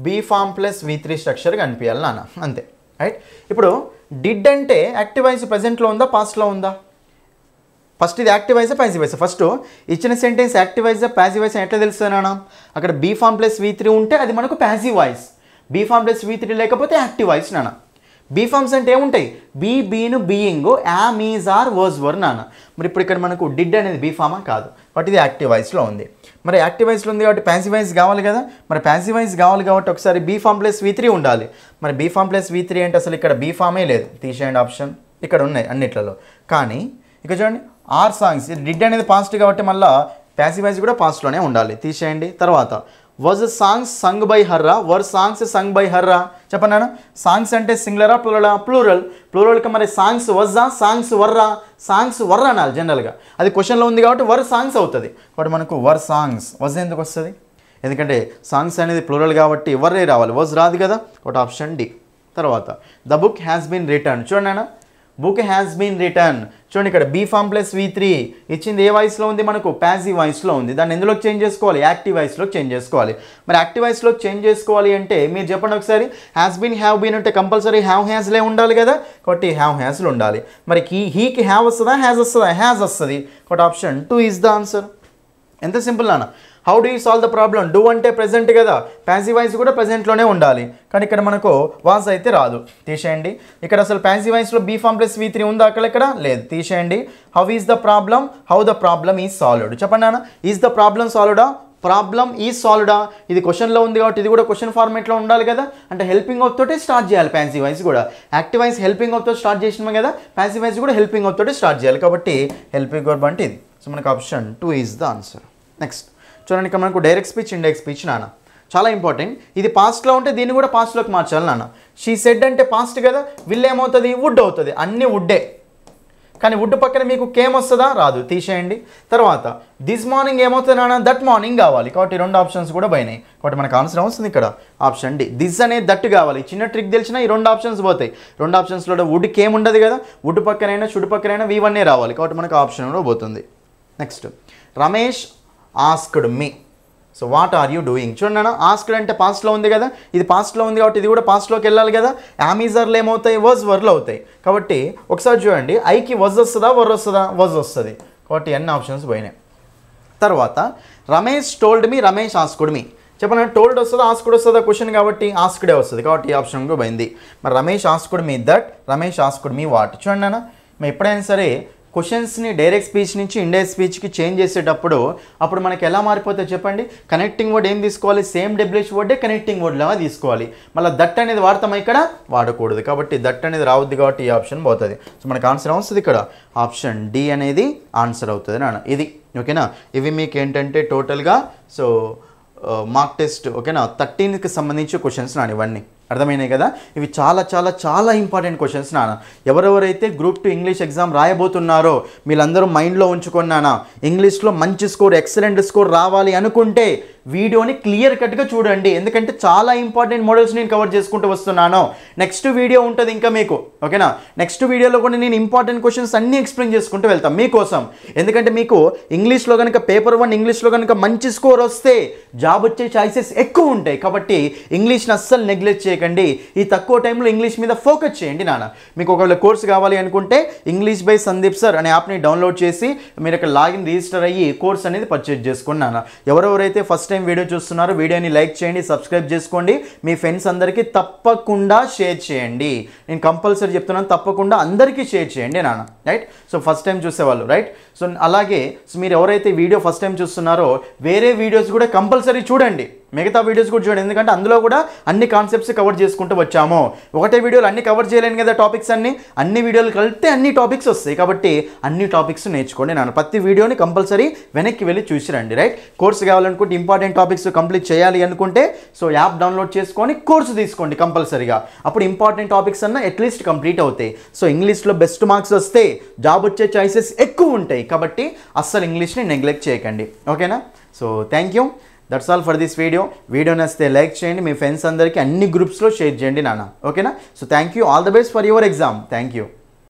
be form plus V3 structure కనిపించాలి నాన్న, అంతే, రైట్. ఇప్పుడు డిడ్ అంటే యాక్టివ్ వాయిస్ ప్రెజెంట్లో ఉందా పాస్ట్లో ఉందా, ఫస్ట్ ఇది active voice passive voice, first ఇచ్చిన sentence active voice passive voice ఎట్లా తెలుస్తుంది నాన్న, అక్కడ బీ ఫామ్ ప్లస్ V3 ఉంటే అది మనకు passive voice, be form plus V3 లేకపోతే యాక్టివ్ వాయిస్ నాన్న. బీ ఫామ్స్ అంటే ఏముంటాయి, been being, am is are was were నాన్న. మరి ఇప్పుడు ఇక్కడ మనకు డిడ్ అనేది బీ ఫామా కాదు, బట్ ఇది యాక్టివ్ వాయిస్లో ఉంది. మరి యాక్టివ్ వాయిస్లో ఉంది కాబట్టి ప్యాసివ్ వాయిస్ కావాలి కదా, మరి ప్యాసివ్ వాయిస్ కావాలి కాబట్టి ఒకసారి బీ ఫామ్ ప్లస్ V3 ఉండాలి. మరి బీ ఫామ్ ప్లస్ V3 అంటే అసలు ఇక్కడ బీ ఫామే లేదు, తీసేయండి ఆప్షన్, ఇక్కడ ఉన్నాయి అన్నిట్లలో. కానీ ఇక్కడ చూడండి ఆర్ సాంగ్స్, డిడ్ అనేది పాస్ట్ కాబట్టి మళ్ళీ ప్యాసివ్ వాయిస్ కూడా పాస్ట్లోనే ఉండాలి, తీసేయండి. తర్వాత వాజ్ సాంగ్స్ సంగ్ బై హర్రా, వర్ సాంగ్స్ సంగ్ బై హర్రా, చెప్పన్నాను. సాంగ్స్ అంటే సింగులరా ప్లూరలా, ప్లూరల్కి మరి సాంగ్స్ వజ్జా, సాంగ్స్ వర్రా, సాంగ్స్ వర్రా అనాలి జనరల్గా, అది క్వశ్చన్లో ఉంది కాబట్టి వర్ సాంగ్స్ అవుతుంది, కాబట్టి మనకు వర్ సాంగ్స్, వజ్ ఎందుకు వస్తుంది, ఎందుకంటే సాంగ్స్ అనేది ప్లూరల్ కాబట్టి వర్రే రావాలి, వజ్ రాదు కదా, కాబట్టి ఆప్షన్ డి. తర్వాత the book has been return, చూడండి అన్న బుక్ హ్యాస్ బీన్ రిటర్న్, చూడండి ఇక్కడ బీ ఫామ్ ప్లస్ V3 ఇచ్చింది ఏ వాయిస్లో ఉంది మనకు, ప్యాసివ్ వాయిస్లో ఉంది, దాన్ని ఎందులోకి చేంజ్ చేసుకోవాలి, యాక్టివ్ వాయిస్లోకి చేంజ్ చేసుకోవాలి. మరి యాక్టివ్ వాయిస్లోకి చేంజ్ చేసుకోవాలి అంటే మీరు చెప్పండి ఒకసారి, హ్యాస్ బీన్ హ్యావ్ బీన్ అంటే కంపల్సరీ హ్యావ్ హ్యాస్లే ఉండాలి కదా, కాబట్టి హ్యావ్ హ్యాస్లు ఉండాలి. మరి హీకి హ్యావ్ వస్తుందా హ్యాస్ వస్తుందా, హ్యాస్ వస్తుంది, కాబట్టి ఆప్షన్ 2 ఈజ్ ద ఆన్సర్. ఎంత సింపుల్ నాన్న. How do you solve the problem, do అంటే ప్రెజెంట్ కదా, ప్యాసివ్ వాయిస్ కూడా ప్రెజెంట్లోనే ఉండాలి, కానీ ఇక్కడ మనకు వాజ్ అయితే రాదు, తీసేయండి. ఇక్కడ అసలు ప్యాసివ్ వాయిస్లో బీ ఫామ్ ప్లస్ V3 ఉందా అక్కడ లేదు, తీసేయండి. How is the problem, how the problem is solved, చెప్పండి నాన్న. ఈజ్ ద ప్రాబ్లం సాల్వ్డా, ప్రాబ్లం ఈజ్ సాల్వ్డా, ఇది క్వశ్చన్లో ఉంది కాబట్టి ఇది కూడా క్వశ్చన్ ఫార్మేట్లో ఉండాలి కదా, అంటే హెల్పింగ్ ఆఫ్ తోటే స్టార్ట్ చేయాలి ప్యాసివ్ వాయిస్ కూడా, యాక్టివ్ వాయిస్ హెల్పింగ్ ఆఫ్ తో స్టార్ట్ చేసినాం కదా, ప్యాసివ్ వాయిస్ కూడా హెల్పింగ్ ఆఫ్ తోటే స్టార్ట్ చేయాలి, కాబట్టి హెల్పింగ్ వర్బ్ అంటే ఇది. సో మనకు option 2 is the answer. Next చూడండి ఇక్కడ మనకు డైరెక్ట్ స్పీచ్ ఇండైరెక్ట్ స్పీచ్ నాన్న, చాలా ఇంపార్టెంట్. ఇది పాస్ట్లో ఉంటే దీన్ని కూడా పాస్ట్లోకి మార్చాలి నాన్న. షీ సెడ్ అంటే పాస్ట్ కదా, విల్ ఏమవుతుంది, వుడ్ అవుతుంది, అన్నీ వుడ్డే, కానీ వుడ్ పక్కన మీకు కేమ్ వస్తుందా, రాదు, తీసేయండి. తర్వాత దిస్ మార్నింగ్ ఏమవుతుంది నాన్న, దట్ మార్నింగ్ కావాలి, కాబట్టి రెండు ఆప్షన్స్ కూడా పోయినాయి, కాబట్టి మనకు ఆన్సర్ వస్తుంది ఇక్కడ ఆప్షన్ డి. దిస్ అనేది దట్ కావాలి, చిన్న ట్రిక్ తెలిసినా ఈ రెండు ఆప్షన్స్ పోతాయి, రెండు ఆప్షన్స్లో వుడ్ కేమ్ ఉండదు కదా, వుడ్ పక్కనైనా చుడు పక్కనైనా V1 రావాలి, కాబట్టి మనకు ఆప్షన్ కూడా పోతుంది. Next Ramesh asked me, so what are you doing, చూడండి అన్న ఆస్క్డ్ అంటే పాస్ట్లో ఉంది కదా, ఇది పాస్ట్లో ఉంది కాబట్టి ఇది కూడా పాస్ట్లోకి వెళ్ళాలి కదా, యామీజర్లు ఏమవుతాయి, వజ్ వర్లు అవుతాయి, కాబట్టి ఒకసారి చూడండి ఐకి వజ్ వస్తుందా వర్ వస్తుందా, వజ్ వస్తుంది, కాబట్టి ఎన్ని ఆప్షన్స్ పోయినాయి. తర్వాత Ramesh told me, Ramesh asked మీ, చెప్పండి టోల్డ్ వస్తుందా ఆస్క్డ్ వస్తుందా క్వశ్చన్ కాబట్టి ఆస్క్డే వస్తుంది, కాబట్టి ఈ ఆప్షన్ కూడా పోయింది. మరి Ramesh asked me that, Ramesh asked me what, చూడండి అన్న మేము ఎప్పుడైనా సరే క్వశ్చన్స్ని డైరెక్ట్ స్పీచ్ నుంచి ఇండైరెక్ట్ స్పీచ్కి చేంజ్ చేసేటప్పుడు అప్పుడు మనకి ఎలా మారిపోతాయి చెప్పండి. కనెక్టింగ్ వర్డ్ ఏం తీసుకోవాలి, సేమ్ డబ్ల్యూహెచ్ వర్డే కనెక్టింగ్ వర్డ్ లాగా తీసుకోవాలి. మళ్ళీ దట్ అనేది వాడతామా, ఇక్కడ వాడకూడదు. కాబట్టి దట్ అనేది రావద్దు కాబట్టి ఈ ఆప్షన్ పోతుంది. సో మనకు ఆన్సర్ వస్తుంది ఇక్కడ ఆప్షన్ డి అనేది ఆన్సర్ అవుతుంది నాన్న. ఇది ఓకేనా. ఇవి మీకు ఏంటంటే టోటల్గా సో మార్క్ టెస్ట్ ఓకేనా 13కి సంబంధించి క్వశ్చన్స్ నాన్న. ఇవన్నీ అర్థమైనాయి కదా. ఇవి చాలా చాలా చాలా ఇంపార్టెంట్ క్వశ్చన్స్ నాన్న. ఎవరెవరైతే గ్రూప్ 2 ఇంగ్లీష్ ఎగ్జామ్ రాయబోతున్నారో వీళ్ళందరూ మైండ్లో ఉంచుకొని నాన్న, ఇంగ్లీష్లో మంచి స్కోర్, ఎక్సలెంట్ స్కోర్ రావాలి అనుకుంటే వీడియోని క్లియర్ కట్గా చూడండి. ఎందుకంటే చాలా ఇంపార్టెంట్ మోడల్స్ నేను కవర్ చేసుకుంటూ వస్తున్నాను. నెక్స్ట్ వీడియో ఉంటుంది ఇంకా మీకు ఓకేనా. నెక్స్ట్ వీడియోలో కూడా నేను ఇంపార్టెంట్ క్వశ్చన్స్ అన్నీ ఎక్స్ప్లెయిన్ చేసుకుంటూ వెళ్తాను మీకోసం. ఎందుకంటే మీకు ఇంగ్లీష్లో కనుక పేపర్ 1 ఇంగ్లీష్లో కనుక మంచి స్కోర్ వస్తే జాబ్ వచ్చే ఛాయిసెస్ ఎక్కువ ఉంటాయి. కాబట్టి ఇంగ్లీష్ని అస్సలు నెగ్లెక్ట్ చేయకండి. ఈ తక్కువ టైంలో ఇంగ్లీష్ మీద ఫోకస్ చేయండి నాన్న. మీకు ఒకవేళ కోర్స్ కావాలి అనుకుంటే ఇంగ్లీష్ బై సందీప్ సార్ అనే యాప్ని డౌన్లోడ్ చేసి మీరు ఇక్కడ లాగిన్ రిజిస్టర్ అయ్యి కోర్స్ అనేది పర్చేజ్ చేసుకోండి నాన్న. ఎవరెవరైతే ఫస్ట్ టైం వీడియో చూస్తున్నారు వీడియోని లైక్ చేయండి, సబ్స్క్రైబ్ చేసుకోండి, మీ ఫ్రెండ్స్ అందరికీ తప్పకుండా షేర్ చేయండి. నేను కంపల్సరీ చెప్తున్నాను, తప్పకుండా అందరికీ షేర్ చేయండి నాన్న. రైట్. సో ఫస్ట్ టైం చూసేవాళ్ళు రైట్. సో అలాగే మీరు ఎవరైతే వీడియో ఫస్ట్ టైం చూస్తున్నారో వేరే వీడియోస్ కూడా కంపల్సరీ చూడండి, మిగతా వీడియోస్ కూడా చూడండి. ఎందుకంటే అందులో కూడా అన్ని కాన్సెప్ట్స్ కవర్ చేసుకుంటూ వచ్చాము. ఒకటే వీడియోలు అన్ని కవర్ చేయలేను కదా టాపిక్స్ అన్ని వీడియోలు కలిపితే అన్ని టాపిక్స్ వస్తాయి. కాబట్టి అన్ని టాపిక్స్ నేర్చుకోండి నాన్న. ప్రతి వీడియోని కంపల్సరీ వెనక్కి వెళ్ళి చూసి రండి. రైట్. కోర్స్ కావాలనుకుంటే ఇంపార్టెంట్ టాపిక్స్ కంప్లీట్ చేయాలి అనుకుంటే సో యాప్ డౌన్లోడ్ చేసుకొని కోర్సు తీసుకోండి కంపల్సరీగా. అప్పుడు ఇంపార్టెంట్ టాపిక్స్ అన్న అట్లీస్ట్ కంప్లీట్ అవుతాయి. సో ఇంగ్లీష్లో బెస్ట్ మార్క్స్ వస్తే జాబ్ వచ్చే ఛాయిసెస్ ఎక్కువ ఉంటాయి. కాబట్టి అస్సలు ఇంగ్లీష్ని నెగ్లెక్ట్ చేయకండి ఓకేనా. So thank you. That's all for this video. Video నచ్చితే లైక్ చేయండి, మీ ఫ్రెండ్స్ అందరికీ అన్ని గ్రూప్స్లో షేర్ చేయండి నాన్న ఓకేనా. So thank you. All the best for your exam. Thank you.